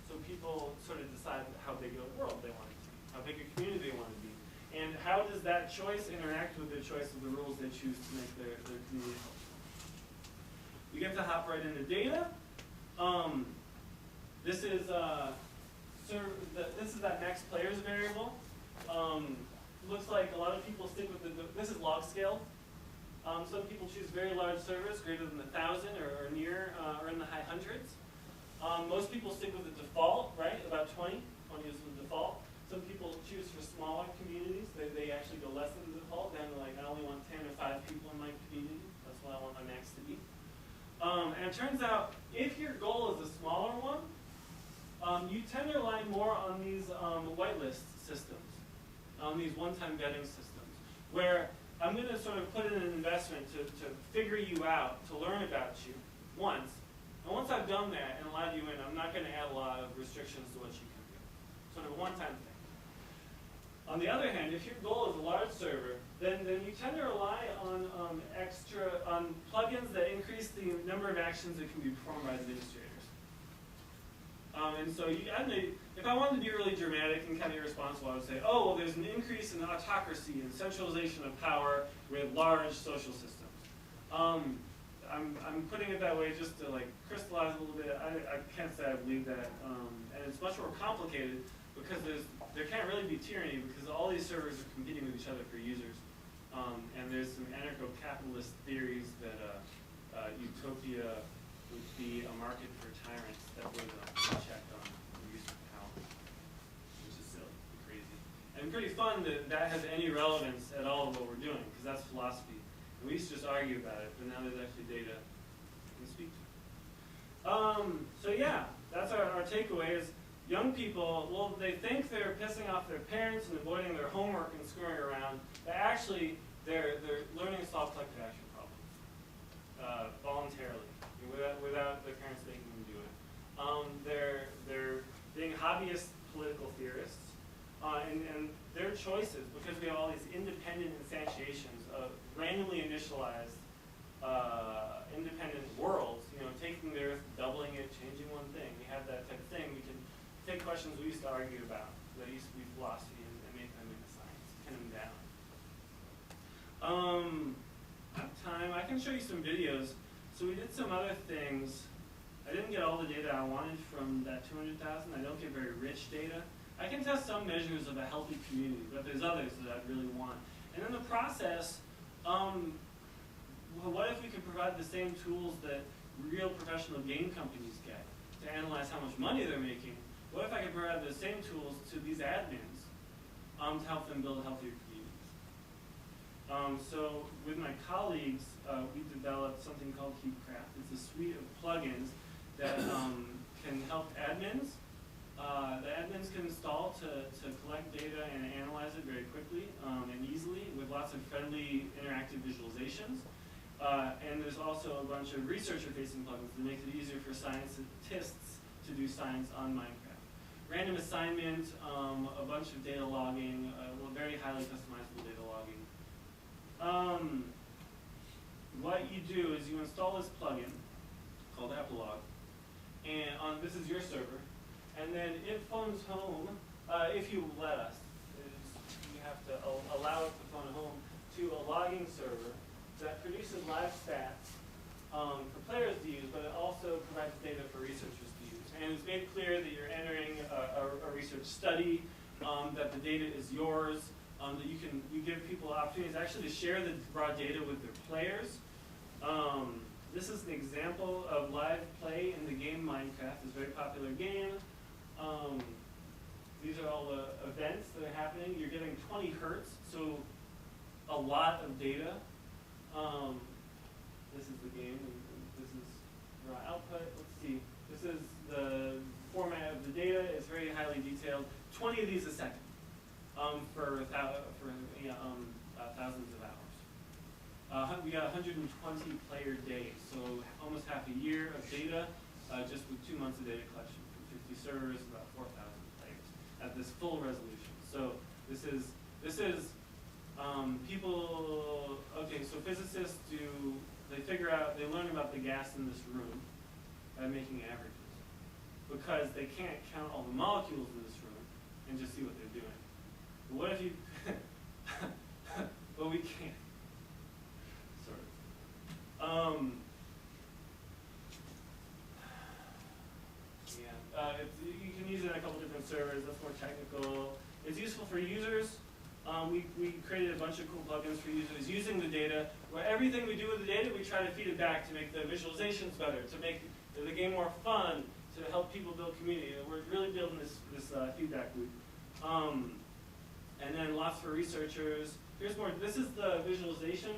So people sort of decide how big a world they want it to be, how big a community they want it to be, and how does that choice interact with the choice of the rules they choose to make their community healthy. We get to hop right into data. This is that max players variable. Looks like a lot of people stick with this is log scale. Some people choose very large servers, greater than 1,000 or near, or in the high hundreds. Most people stick with the default, right? About 20. 20 is the default. Some people choose for smaller communities. They actually go less than the default, down to like, I only want 10 or 5 people in my community. That's what I want my max to be. And it turns out, if your goal is a smaller one, you tend to rely more on these whitelist systems, on these one-time vetting systems. where I'm going to sort of put in an investment to figure you out, to learn about you once. And once I've done that and allowed you in, I'm not going to add a lot of restrictions to what you can do. Sort of a one-time thing. On the other hand, if your goal is a large server, then you tend to rely on plugins that increase the number of actions that can be performed by administrators. And so if I wanted to be really dramatic and kind of irresponsible, I would say, oh, well, there's an increase in autocracy and centralization of power with large social systems. I'm putting it that way just to like crystallize a little bit. I can't say I believe that. And it's much more complicated because there can't really be tyranny because all these servers are competing with each other for users. And there's some anarcho-capitalist theories that utopia would be a market for tyrants that would check on the use of power, which is silly and crazy. And pretty fun that has any relevance at all to what we're doing, because that's philosophy. And we used to just argue about it, but now there's actually data we can speak to. So yeah, that's our takeaway is young people, well, they think they're pissing off their parents and avoiding their homework and screwing around, but actually they're learning to solve collective action problems voluntarily, without their parents making them do it. They're being hobbyist political theorists, and their choices, because we have all these independent instantiations of randomly initialized independent worlds, taking the Earth, doubling it, changing one thing. We have that type of thing. We can take questions we used to argue about, that used to be philosophy, and make them into science, pin them down. I have time. I can show you some videos. So we did some other things. I didn't get all the data I wanted from that 200,000. I don't get very rich data. I can test some measures of a healthy community, but there's others that I really want. And in the process, what if we could provide the same tools that real professional game companies get to analyze how much money they're making? What if I could provide the same tools to these admins to help them build healthier communities? So with my colleagues, we developed something called HeapCraft. It's a suite of plugins that can help admins. The admins can install to collect data and analyze it very quickly and easily with lots of friendly interactive visualizations. And there's also a bunch of researcher-facing plugins that makes it easier for scientists to do science on Minecraft. Random assignment, a bunch of data logging, very highly customizable data logging. What you do is you install this plugin called Epilogue, and this is your server, and then it phones home, if you let us. You have to allow it to phone home to a logging server that produces live stats for players to use, but it also provides data for researchers to use. And it's made clear that you're entering a research study, that the data is yours, that you give people opportunities actually to share the raw data with their players. This is an example of live play in the game Minecraft. It's a very popular game. These are all the events that are happening. You're getting 20 hertz, so a lot of data. This is the game, and this is raw output. Let's see. This is the format of the data. It's very highly detailed. 20 of these a second for thousands of hours. We got 120 player days, so almost half a year of data, just with 2 months of data collection from 50 servers, about 4,000 players at this full resolution. So this is people. Okay, so physicists they learn about the gas in this room by making averages, because they can't count all the molecules in this room and just see what they're doing. But what if you? Well, we can't. Sort of. You can use it in a couple different servers. That's more technical. It's useful for users. We created a bunch of cool plugins for users using the data. Where everything we do with the data, we try to feed it back to make the visualizations better, to make the game more fun, to help people build community. We're really building this feedback loop. And then lots for researchers. Here's more. This is the visualization.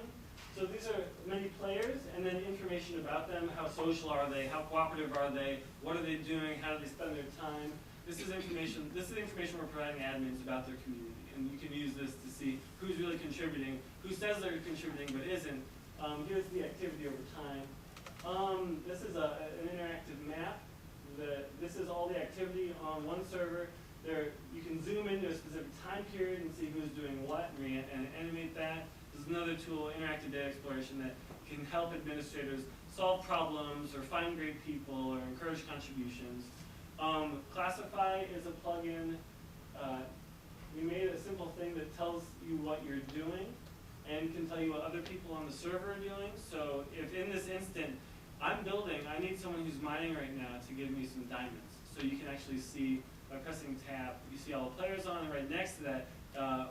So these are many players, and then information about them. How social are they? How cooperative are they? What are they doing? How do they spend their time? This is information we're providing admins about their community, and you can use this to see who's really contributing, who says they're contributing but isn't. Here's the activity over time. This is an interactive map. This is all the activity on one server. You can zoom into a specific time period and see who's doing what and animate that. This is another tool, interactive data exploration, that can help administrators solve problems or find great people or encourage contributions. Classify is a plugin. We made a simple thing that tells you what you're doing and can tell you what other people on the server are doing. So if in this instant I'm building, I need someone who's mining right now to give me some diamonds. So you can actually see, by pressing tab, you see all the players on, and right next to that, half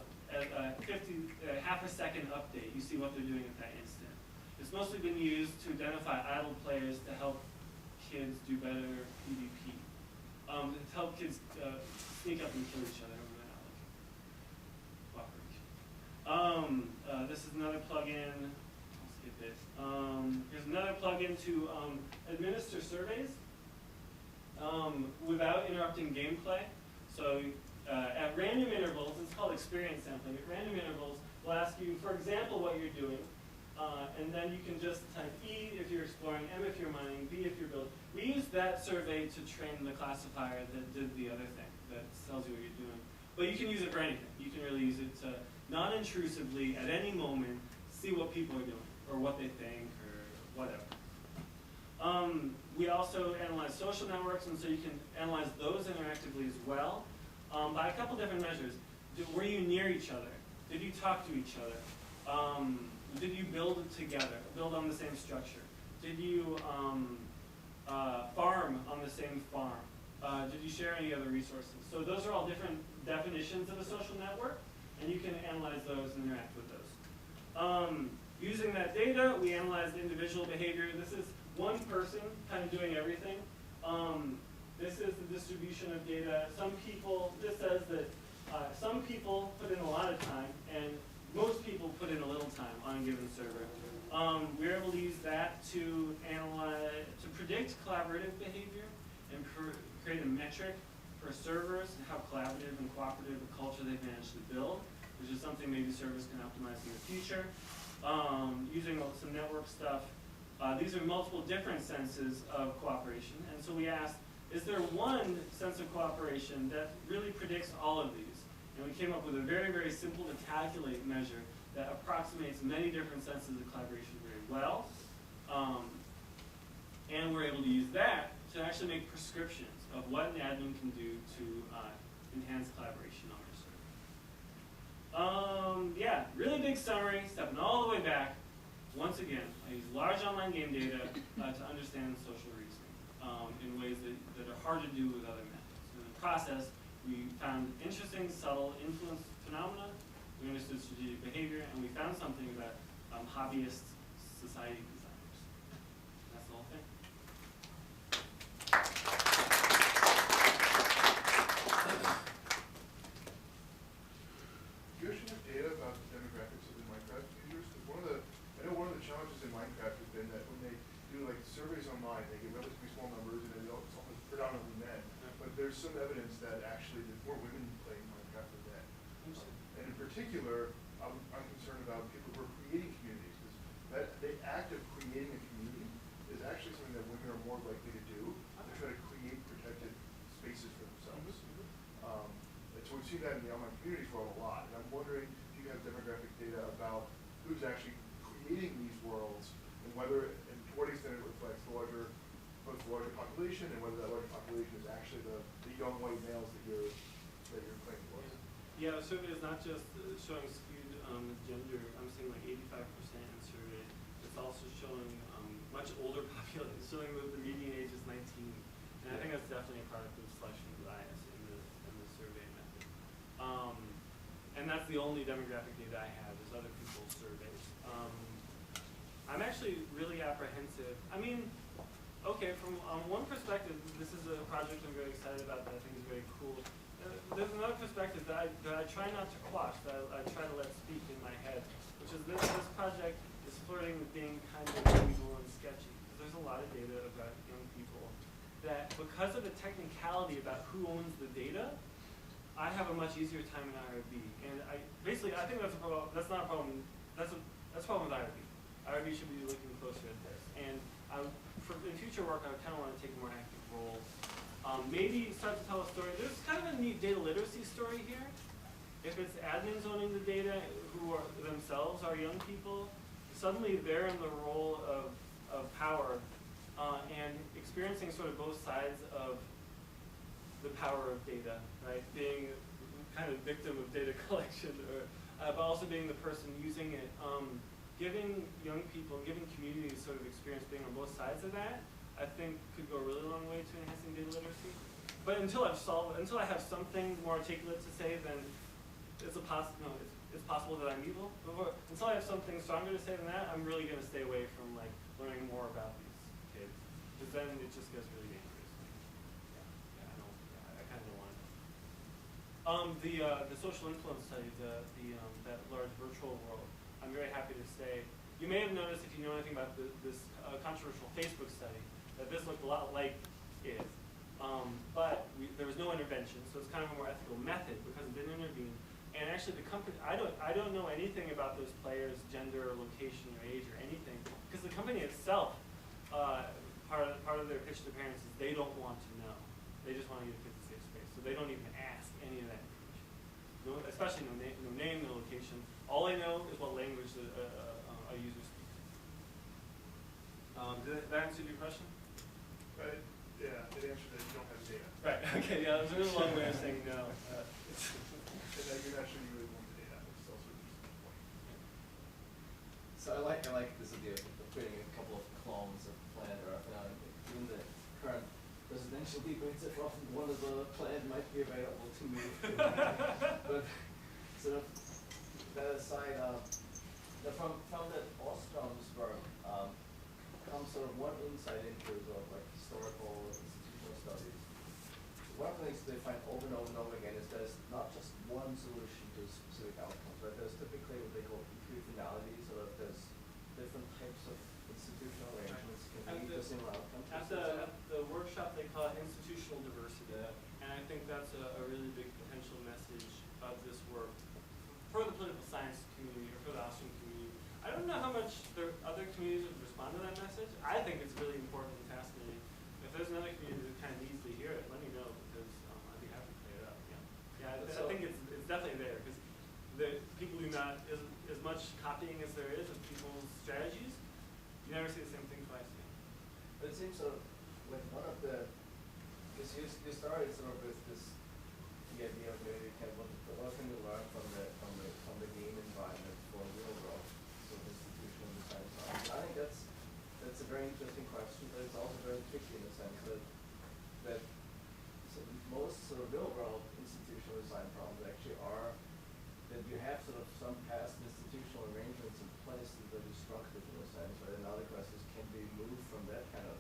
a second update, you see what they're doing at that instant. It's mostly been used to identify idle players to help kids do better PvP. To help kids sneak up and kill each other. This is another plugin. I'll skip it. Here's another plugin to administer surveys without interrupting gameplay. So at random intervals, it's called experience sampling. At random intervals, we'll ask you, for example, what you're doing. And then you can just type E if you're exploring, M if you're mining, B if you're building. We used that survey to train the classifier that did the other thing, that tells you what you're doing. But you can use it for anything. You can really use it to non-intrusively, at any moment, see what people are doing, or what they think, or whatever. We also analyze social networks, and so you can analyze those interactively as well, by a couple different measures. Were you near each other? Did you talk to each other? Did you build together, build on the same structure? Did you farm on the same farm? Did you share any other resources? So those are all different definitions of a social network, and you can analyze those and interact with those. Using that data, we analyzed individual behavior. This is one person kind of doing everything. This is the distribution of data. This says that some people put in a lot of time, and most people put in a little time on a given server. We're able to use that to predict collaborative behavior and create a metric for servers and how collaborative and cooperative a culture they've managed to build, which is something maybe servers can optimize in the future. Using some network stuff. These are multiple different senses of cooperation, and so we asked, is there one sense of cooperation that really predicts all of these? And we came up with a very, very simple to calculate measure that approximates many different senses of collaboration very well. And we're able to use that to actually make prescriptions of what an admin can do to enhance collaboration on their server. Yeah, really big summary, stepping all the way back. Once again, I use large online game data to understand social reasoning in ways that are hard to do with other methods. In the process, we found interesting, subtle influence phenomena, we understood strategic behavior, and we found something about hobbyist society designers. That's the whole thing. Do you actually have data about the demographics of the Minecraft users? Because I know one of the challenges in Minecraft has been that when they do like surveys online, they get relatively small numbers, and it's almost predominantly men. But there's some evidence that actually there's more women playing Minecraft than men. And in particular, I'm concerned about people who are creating communities, because the act of creating a community is actually something that women are more likely to do. They try to create protected spaces for themselves. And so we've seen that in the online communities world a lot. And I'm wondering if you have demographic data about who's actually creating these worlds, and whether, and to what extent it reflects the larger population, and whether that larger population is actually the young white males that you're claiming was. Yeah, the survey is not just showing skewed gender. I'm seeing like 85% in survey. It's also showing much older population, showing that the median age is 19. And I think that's definitely a product of selection bias in the survey method. And that's the only demographic data I have, is other people's surveys. I'm actually really apprehensive. I mean, okay, from one perspective, this is a project I'm very excited about that I think is very cool. There's another perspective that I try not to quash, that I try to let speak in my head, which is this project is flirting with being kind of illegal and sketchy. Because there's a lot of data about young people that because of the technicality about who owns the data, I have a much easier time in IRB. And I think that's a problem. That's not a problem. That's a problem with IRB. IRB should be looking closer at this. And in future work, I would kind of want to take a more active role. Maybe start to tell a story. There's kind of a neat data literacy story here. If it's admins owning the data who are themselves are young people, suddenly they're in the role of power and experiencing sort of both sides of the power of data, right? Being kind of victim of data collection, but also being the person using it. Giving young people, giving communities sort of experience being on both sides of that, I think could go a really long way to enhancing data literacy. But until I have something more articulate to say, then it's possible that I'm evil. Until I have something stronger to say than that, I'm really going to stay away from like learning more about these kids, because then it just gets really dangerous. I kind of don't want it. The social influence study, that large virtual world, I'm very happy to say, you may have noticed, if you know anything about this controversial Facebook study, that this looked a lot like it. But there was no intervention, so it's kind of a more ethical method because it didn't intervene. And actually the company, I don't know anything about those players' gender or location or age or anything, because the company itself, part of their pitch to parents is they don't want to know. They just want to give kids a safe space. So they don't even ask any of that information. Especially no name, no location. All I know is what language a user speaks. Did that answer your question? Yeah, it answered that you don't have data. Right, okay, yeah, that was a really long way of saying no. And that you're not sure you really want the data, which is also an interesting point. So I like this idea of creating a couple of clones of planet Earth. In the current presidential debates, I've often wondered whether a planet might be available to move to. But sort of that aside, from that Ostrom's work comes sort of one insight into sort of like historical institutional studies. One of the things they find over and over and over again is there's not just one solution to specific outcomes, right? There's typically what they call finality, so that there's different types of institutional arrangements can lead to similar outcomes. At the workshop, they call it institutional diversity, and I think that's a really big potential message of this work for the political science community or for the Austrian community. I don't know how much other communities would respond to that message. I think it's really important and fascinating. If there's another community that kind of needs to hear it, let me know, because I'd be happy to play it up. I think it's definitely there, because people do not, as much copying as there is of people's strategies, you never see the same thing twice again. But it seems sort of like one of the, because you started sort of with this, the idea of maybe kind of what can you learn from the game environment for real world sort of institutional design problems. I think that's a very interesting question, but it's also very tricky in the sense that most sort of real world institutional design problems actually are that you have sort of some past institutional arrangements in place that are destructive in a sense, right? And other questions can be moved from that kind of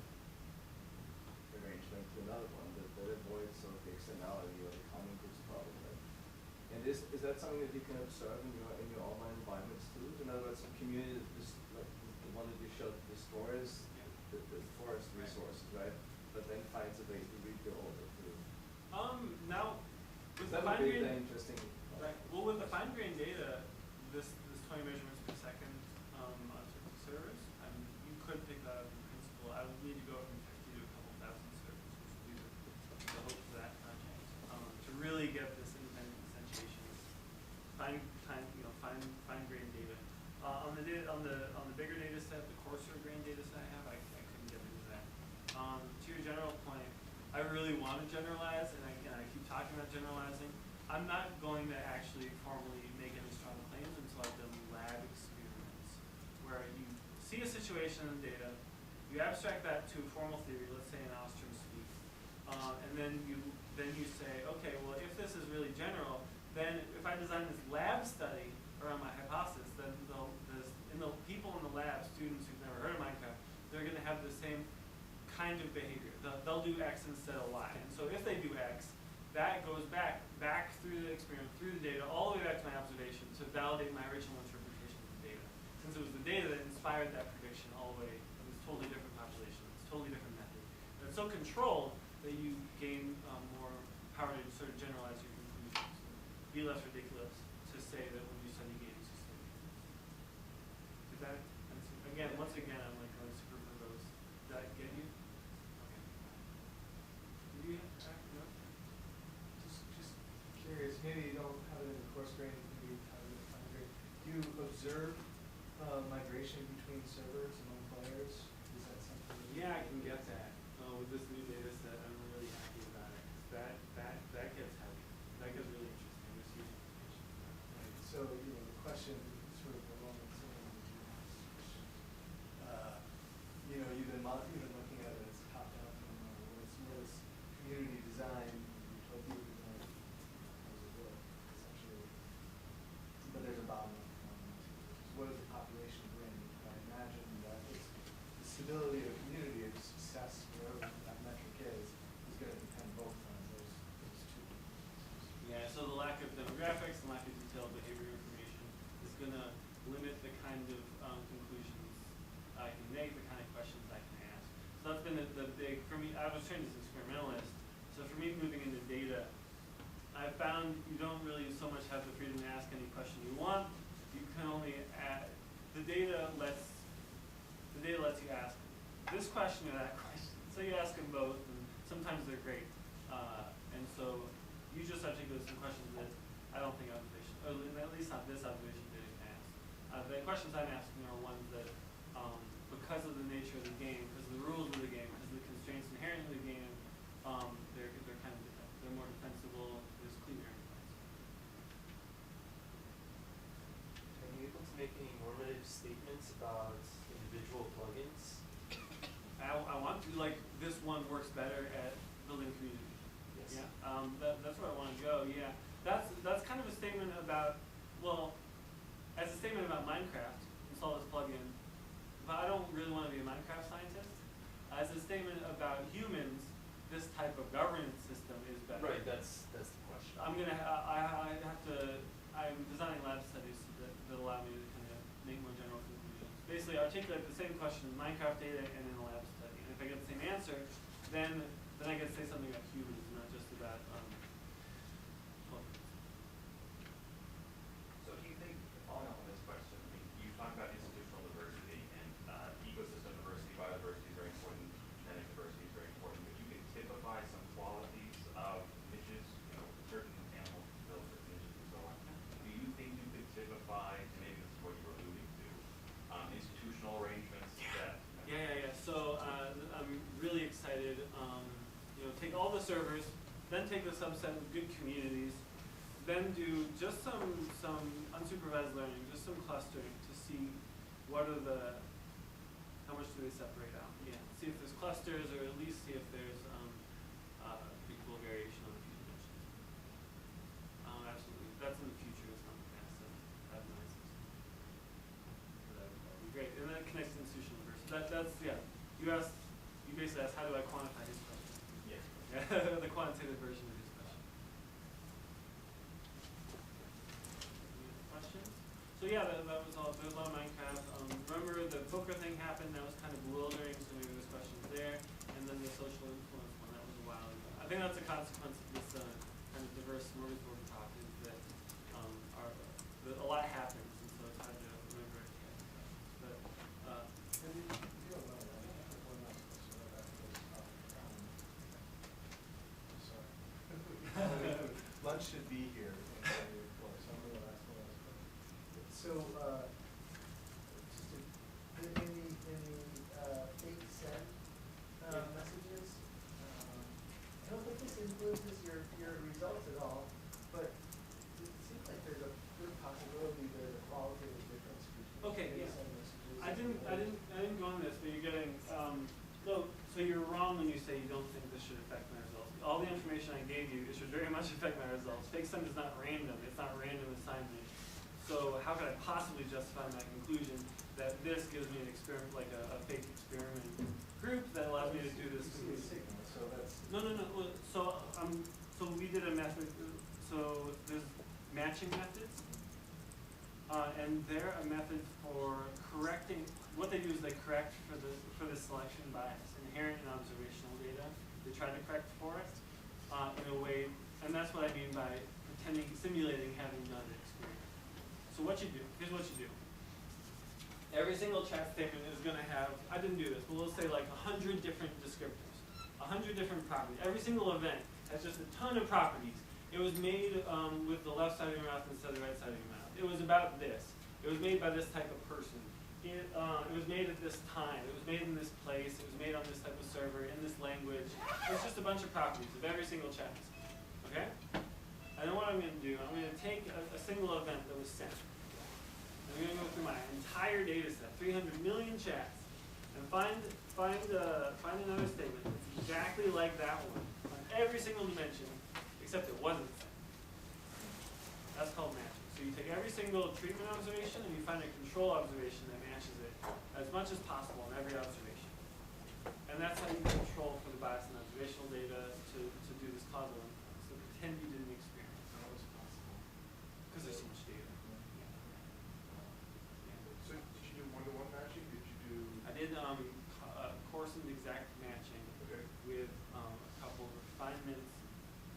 arrangement to another one that avoids sort of the externality or the common goods problem, right? And is that something that you can observe in your online environments too? In other words, a community that just like the one that you showed destroys the forest resources, right? But then finds a way to rebuild it too. Now with that the fine would be grain, interesting. right? Well, with the fine grained data, this 20 measurements per second on certain servers, you could pick that up in principle. I would need to go from 50 to a couple thousand servers, which would be the hope for that project, to really get this independent instantiation, fine grained data. On the bigger data set, the coarser grained data set I have, I couldn't get into that. To your general point, I really want to generalize, and I keep talking about generalizing. I'm not going to actually formally make any strong claims until I've done lab experiments, where you see a situation in data, you abstract that to a formal theory, let's say in Ostrom speak, and then you say, okay, well, if this is really general, then if I design this lab study around my hypothesis, then the people in the lab, students who've never heard of Minecraft, they're going to have the same kind of behavior. They'll do X instead of Y. And so if they do X, that goes back through the experiment, through the data, all the way back to my observation to validate my original interpretation of the data. Since it was the data that inspired that prediction all the way, it was a totally different population, it's a totally different method. That's it's so controlled that you gain more power to sort of generalize your conclusions. Be less ridiculous to say that when you study games, you study games. Is that, again, once again, I'm like going super verbose. Does that get you? Okay. Do you have no? Just curious, maybe you don't have it in the course grade, maybe you have it in the final grade. Do you observe migration between servers among players? Is that something? Yeah, I can get that. With this new data set, I'm really happy about it. That gets heavy. That gets really interesting. There's huge implications for that. Right. So, the question sort of along the same lines as you asked. You've been looking at it as top-down phenomenon. It's more this community design, utopia design, as it will, essentially. But there's a bottom-up phenomenon too, which is what does the population bring? And I imagine that the stability of the community, of success, whatever that metric is going to depend both on those two. Yeah, so the lack of demographics, the lack of detailed behavior information is going to limit the kind of conclusions I can make, the kind of questions I can ask. So that's been the big, for me, I was trained as an experimentalist, so for me moving into data, I found you don't really so much have the freedom to ask any question you want. You can only add, the data lets you ask this question or that question. So you ask them both, and sometimes they're great. And so you just articulate some questions that I don't think observation, or at least not this observation data can ask. The questions I'm asking are ones that, because of the nature of the game, because of the rules of the game, because of the constraints inherent in the game, they're kind of they're more defensible. There's cleaner endpoints. Are you able to make any normative statements about individual plugins? I want to, like, this one works better at building community. Yes. Yeah, that's where I want to go. Yeah, that's kind of a statement about, well, as a statement about Minecraft, install this plugin, but I don't really want to be a Minecraft scientist. As a statement about humans, this type of governance system is better. Right, that's the question. I'm designing lab studies that allow me to kind of make more general conclusions. Basically, articulate the same question in Minecraft data and in a lab study. And if I get the same answer, then I get to say something about humans, not just about plugins. So do you think, following up on this question, I mean, you talk about institutional diversity and ecosystem diversity, biodiversity is very important, genetic diversity is very important, but you could typify some qualities of niches, certain animals build certain niches and so on. Do you think you could typify, and maybe this is what you were alluding to, institutional arrangements that... Yeah. So I'm really excited. Take all the servers, then take the subset of good communities, then do just some unsupervised learning, just some clustering to see how much do they separate out. Yeah, see if there's clusters, or at least see if there's equal variation on a few dimensions. Absolutely, that's in the future. It's not the past. That's nice. That would be great, and that connects to institutional diversity. That's yeah. You basically asked, how do I quantify his question? Yeah, the quantitative version of his question. Any questions? So yeah, that was all. There was a lot of Minecraft. Remember the poker thing happened. That was kind of bewildering. So maybe there's questions there. And then the social influence one. That was a while ago. I think that's a consequence of this kind of diverse smorgasbord talk. Is that a lot happens, and so it's hard to remember if you have questions. But Lunch should be here, of course. I'm going to ask one last question. So, in the fake send messages, I don't think this influences your results at all, but it seems like there's a good possibility there's a qualitative difference between fake send messages. I didn't go on this, but you're getting so you're wrong when you say you don't think this should affect my results. All the information I gave you, it should very much affect my results. Fake sum is not random. It's not random assignment. So how could I possibly justify my conclusion that this gives me an experiment, like a fake experiment group that allows me to do this? So that's No. So we did a method. So there's matching methods, and they're a method for correcting. What they do is they correct for the selection bias inherent in observational data. They try to correct for it in a way, and that's what I mean by simulating having done an experience. So what you do, here's what you do. Every single chat statement is going to have, I didn't do this, but we'll say like 100 different descriptors, 100 different properties. Every single event has just a ton of properties. It was made with the left side of your mouth instead of the right side of your mouth. It was about this. It was made by this type of person. It was made at this time. It was made in this place. It was made on this type of server, in this language. It's just a bunch of properties of every single chat. Okay? And then what I'm going to do, I'm going to take a single event that was sent. I'm going to go through my entire data set, 300 million chats, and find another statement that's exactly like that one on every single dimension, except it wasn't sent. That's called matching. So you take every single treatment observation and you find a control observation that matches it as much as possible in every observation. And that's how you control for the bias in observational data to do this causal inference. So pretend you didn't experience how it was possible. Because there's so much data. So did you do one-to-one matching? Did you do? I did coarsened exact matching with a couple of refinements,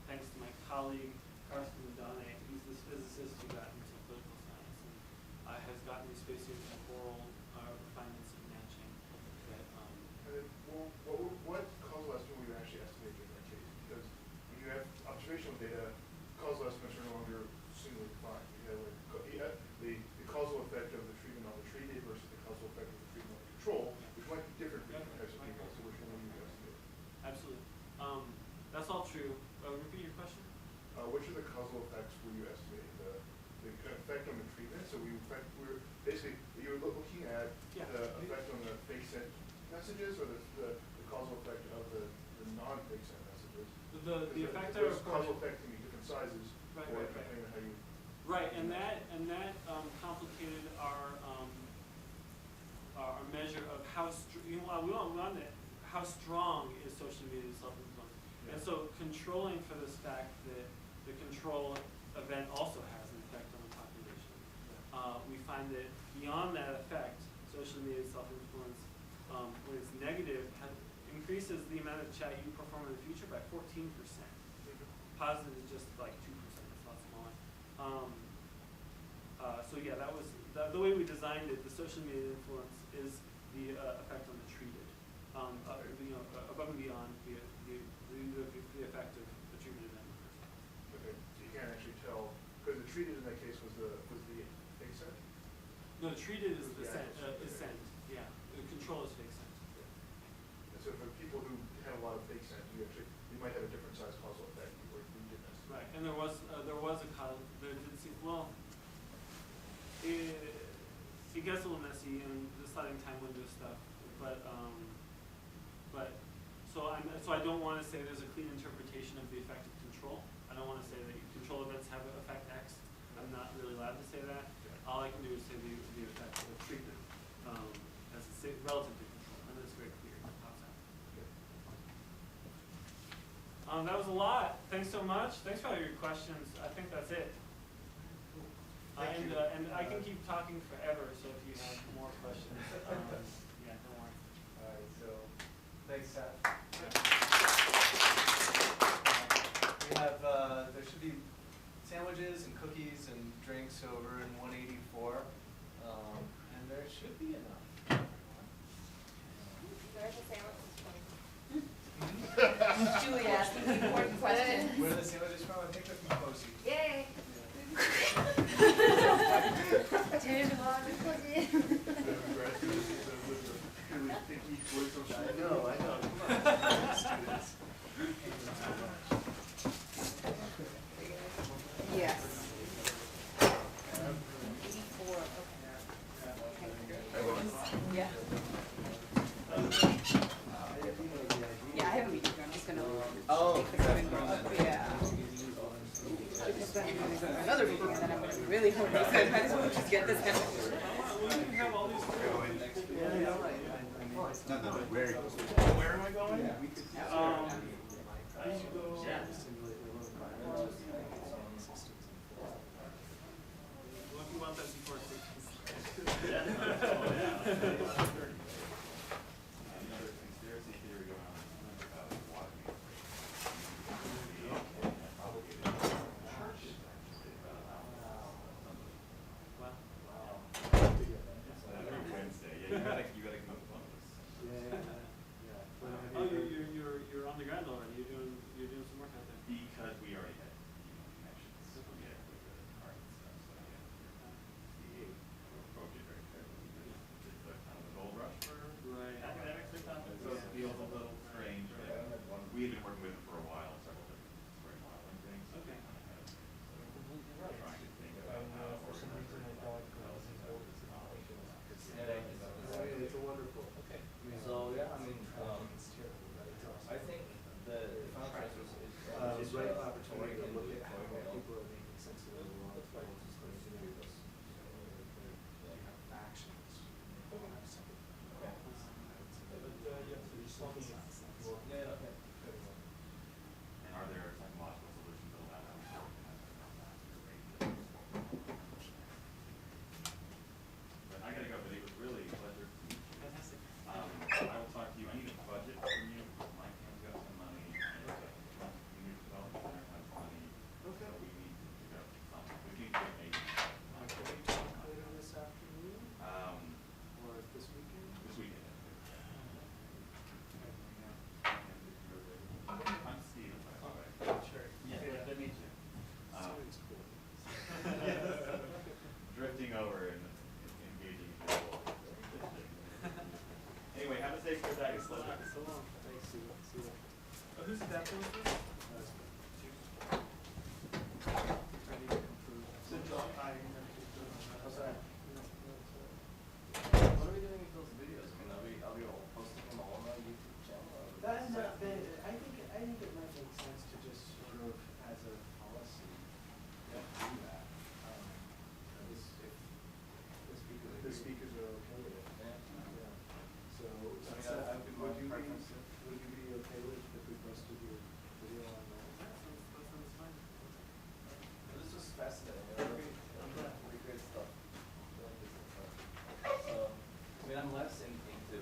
thanks to my colleague Carsten Madone. He's this physicist who got into political science and has gotten these basically temporal refinements of matching. That, and then, what causal estimate will you actually estimate in that case? Because when you have observational data, causal estimates are no longer singly defined. You have the causal effect of the treatment on the treated versus the causal effect of the treatment on the control, which might be different for different types of people. So which one will you estimate? Absolutely. That's all true. Repeat your question. Which of the causal effects were you estimating? The effect on the treatment? So we're basically, you were looking at the effect on the fake sent messages or the causal effect of the non-fake sent messages? The effect of causal effect can be different sizes, or depending on how you. Right, and that complicated our measure of how how strong is social media self-influence. And so controlling for this fact that the control event also has an effect on the population. We find that beyond that effect, social media self-influence, when it's negative, increases the amount of chat you perform in the future by 14%. Positive is just like 2%, it's a lot smaller. So yeah, that was the way we designed it. The social media influence is the effect on the treated, above and beyond the effect of the treatment event. Okay, so you can't actually tell because the treated in that case was the fake sent. No, the treated is the sent. Yeah, the control is fake sent. And so for people who had a lot of fake sent, you might have a different size causal effect where you didn't estimate. Right, and there was a cause. There did seem it gets a little messy in the sliding time window stuff, but so I don't want to say there's a clean interpretation of the effect of control. I don't want to say that control events have an effect X. I'm not really allowed to say that. All I can do is say the effect of treatment as relative to control, and it's very clear. It pops out. That was a lot. Thanks so much. Thanks for all your questions. I think that's it. And I can keep talking forever, so if you have more questions, yeah, don't worry. All right, so thanks, Seth. We have, there should be sandwiches and cookies and drinks over in 184, and there should be enough. There's a sandwich. Julie asked an important question. Where are the sandwiches from? I think they're from Posey. Yay! I know. Come on. Students. Yes. 84, okay. Yeah. Yeah, I have a meeting, I'm just gonna. Oh. Take the window up, yeah. Because then I'm gonna go to another meeting and then I'm gonna be really hungry, so I might as well just get this kind of. Where am I going? I should go. Well, if you want that before 6. Another conspiracy theory I'm less into